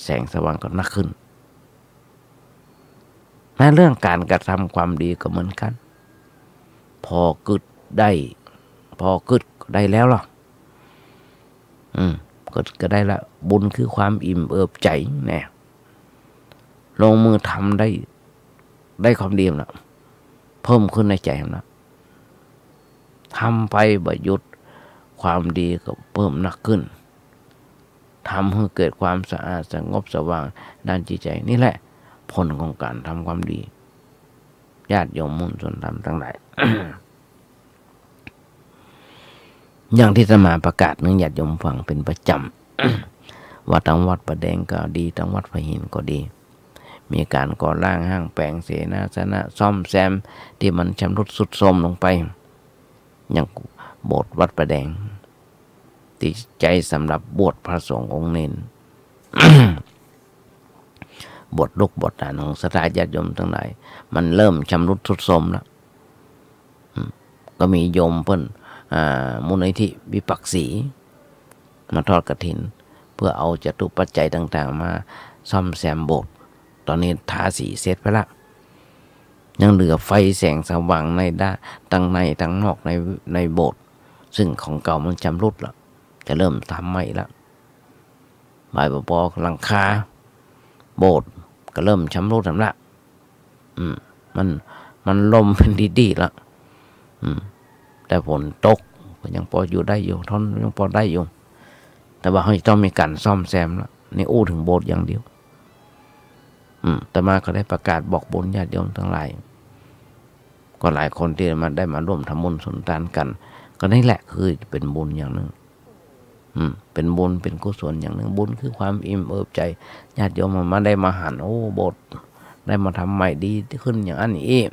แสงสว่างก็นักขึ้นในเรื่องการกระทำความดีก็เหมือนกันพอกึดได้แล้วหรอก็ได้ละบุญคือความอิ่มเอิบใจแน่ลงมือทำได้ความดีแล้วเพิ่มขึ้นในใจแล้วทำไปบ่หยุดความดีก็เพิ่มหนักขึ้นทำให้เกิดความสะอาดสงบสว่างด้านจิตใจนี่แหละผลของการทำความดีญาติโยมมุ่นส่วนธรรมทั้งหลาย อย่างที่จะมาประกาศนึงญาติโยมฟังเป็นประจำ ว่าทั้งวัดประแดงก็ดีทั้งวัดพระหินก็ดีมีการก่อร่างห้างแปลงเสนาสนะซ่อมแซมที่มันชำรุดทรุดโทรมลงไปอย่างโบสถ์วัดประแดงที่ใจสำหรับบวชพระสงฆ์องค์เน้น บทลูกบทหลานของศรัทธาญาติโยมทั้งหลายมันเริ่มชำรุดทรุดโทรมแล้วก็มีโยมเพิ่นมูลนิธิวิปักษีมาทอดกฐินเพื่อเอาจตุปัจจัยต่างๆมาซ่อมแซมโบสถ์ตอนนี้ทาสีเสร็จไปละยังเหลือไฟแสงสว่างในด้านทั้งในทั้งนอกในโบสถ์ซึ่งของเก่ามันชำรุดแล้วจะเริ่มทำใหม่แล้วบายปอหลังคาโบสถ์ก็เริ่มชำรุดทำละมันลมเป็นดีๆแล้วแต่ฝนตกก็ยังพออยู่ได้อยู่ท่อนยังพอได้อยู่แต่ว่าเขาต้องมีการซ่อมแซมแล้วนี่อู้ถึงโบสถ์อย่างเดียวแต่มาก็ได้ประกาศบอกบุญญาติโยมทั้งหลายก็หลายคนที่ได้มาร่วมทำบุญสุนทานกันก็นี่แหละคือเป็นบุญอย่างหนึ่งเป็นบุญเป็นกุศลอย่างหนึ่งบุญคือความอิ่มเอิบใจญาติโยมมาได้มาหันโอ้โบสถ์ได้มาทำใหม่ดีขึ้นอย่างนั้นนี่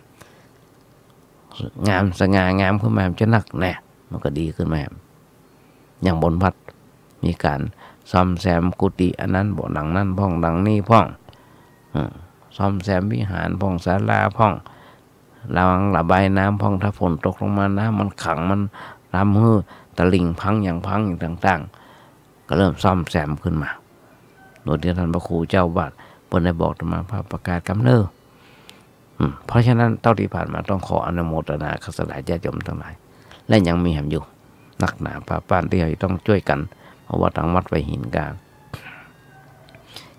งามสง่างามขึ้นมาจะนักแน่มันก็ดีขึ้นมาอย่างบนวัดมีการซ่อมแซมกุฏิอันนั้นบ่ดังนั้นพ่องดังนี้พ่องซ่อมแซมวิหารพ่องศาลาพ่องระบายน้ำพ่องถ้าฝนตกลงมาน้ำมันขังมันทำให้ตะลิ่งพังอย่างต่างๆก็เริ่มซ่อมแซมขึ้นมาโดยที่ท่านพระครูเจ้าวาดเพิ่นได้บอกมาพระประกาศกำเนิดเพราะฉะนั้นเท่าที่ผ่านมาต้องขออนุโมทนาคณะญาติโยมทั้งหลายและยังมีแหมอยู่นักหนาป้าป้านที่เราต้องช่วยกันเพราะว่าทางวัดไฟหินการ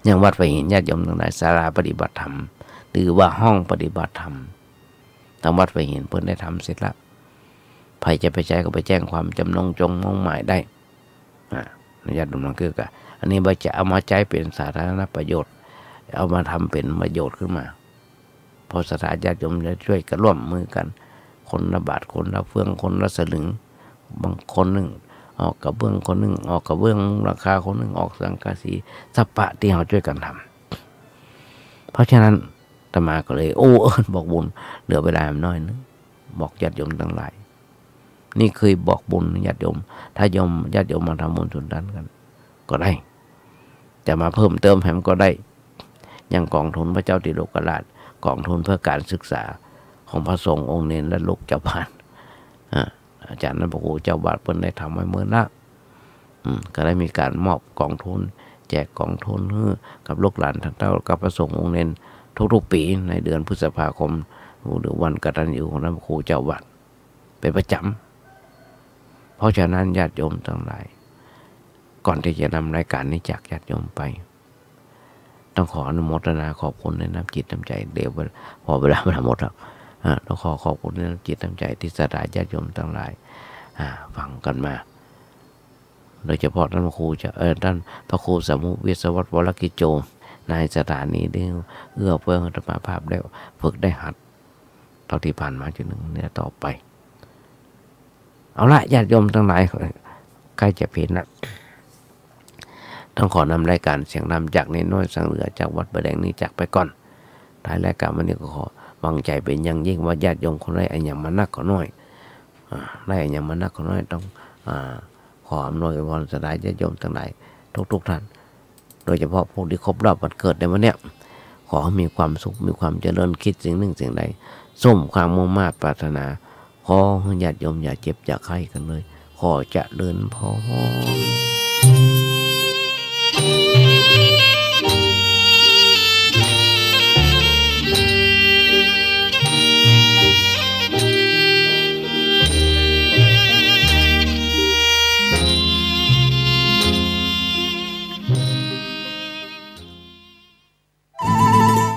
อย่างวัดไฟหินญาติโยมทั้งหลายศาลาปฏิบัติธรรมหรือว่าห้องปฏิบัติธรรมทางวัดไฟหินเพิ่นได้ทำเสร็จแล้วใครจะไปใช้ก็ไปแจ้งความจำนงจงมองหมายได้ญาติโยมนั่นคือกันอันนี้จะเอามาใช้เป็นสาธารณประโยชน์เอามาทำเป็นประโยชน์ขึ้นมาพอศรัทธาญาติโยมจะช่วยกันร่วมมือกันคนละบาทคนละเฟื่องคนละสลึงบางคนหนึ่งออกกระเบื้องคนหนึ่งออกกระเบื้องราคาคนหนึ่งออกสังกะสีสัปปะที่เราช่วยกันทำเพราะฉะนั้นอาตมาก็เลยบอกบุญเหลือเวลาน้อยนึงบอกญาติโยมทั้งหลายนี่เคยบอกบุญญาติโยมถ้าญาติโยมมาทำบุญสุนทานกันก็ได้จะมาเพิ่มเติมแถมก็ได้อย่างกองทุนพระเจ้าติโลกราชกองทุนเพื่อการศึกษาของพระสงฆ์องค์เนรและลูกเจ้าบ้านอาจารย์นั้นพระครูเจ้าบาทเพิ่นได้ทำไว้เมื่อละก็ได้มีการมอบกองทุนแจกกองทุนกับลูกหลานท่านเจ้ากับพระสงฆ์องค์เนรทุกๆปีในเดือนพฤษภาคม หรือวันกตัญญูของท่านพระครูเจ้าวัดเป็นประจำเพราะฉะนั้นญาติโยมทั้งหลายก่อนที่จะนำรายการนี้จากญาติโยมไปต้องขออนุโมทนาขอบคุณในน้ำจิตน้ำใจเดี๋ยวพอเวลาหมดแล้วต้องขอบคุณในน้ำจิตน้ำใจที่ศรัทธาญาติโยมทั้งหลายฟังกันมาโดยเฉพาะท่านพระครูท่านพระครูสมุวิศวัตรวรกิจโจในสถานีได้เอื้อเฟื้อธรรมภาพได้ฝึกได้หัดเท่าที่ผ่านมาจนถึงเนี่ยต่อไปเอาละญาติโยมทั้งหลายใกล้จะเพลแล้วต้องขอนำรายการเสียงนำจากในน้อยสังเหลือจากวัดประแดงนี้จากไปก่อนท้ายรายการวันนี้ก็ขอหวังใจเป็นอย่างยิ่งว่าญาติโยมคนใดอันยังมานักก็น้อยได้อันยังมานักก็น้อยต้องขออำนวยพรสดายญาติโยมทั้งหลายทุกท่านโดยเฉพาะผู้ที่ครบรอบวันเกิดในวันนี้ขอให้มีความสุขมีความเจริญคิดสิ่งหนึ่งสิ่งใดสมความมุ่งมั่นปรารถนาขอให้ญาติโยมอย่าเจ็บอย่าไข้กันเลยขอเจริญพร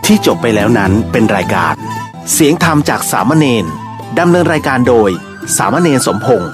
ที่จบไปแล้วนั้นเป็นรายการเสียงธรรมจากสามเณรดำเนินรายการโดยสามเณรสมพงษ์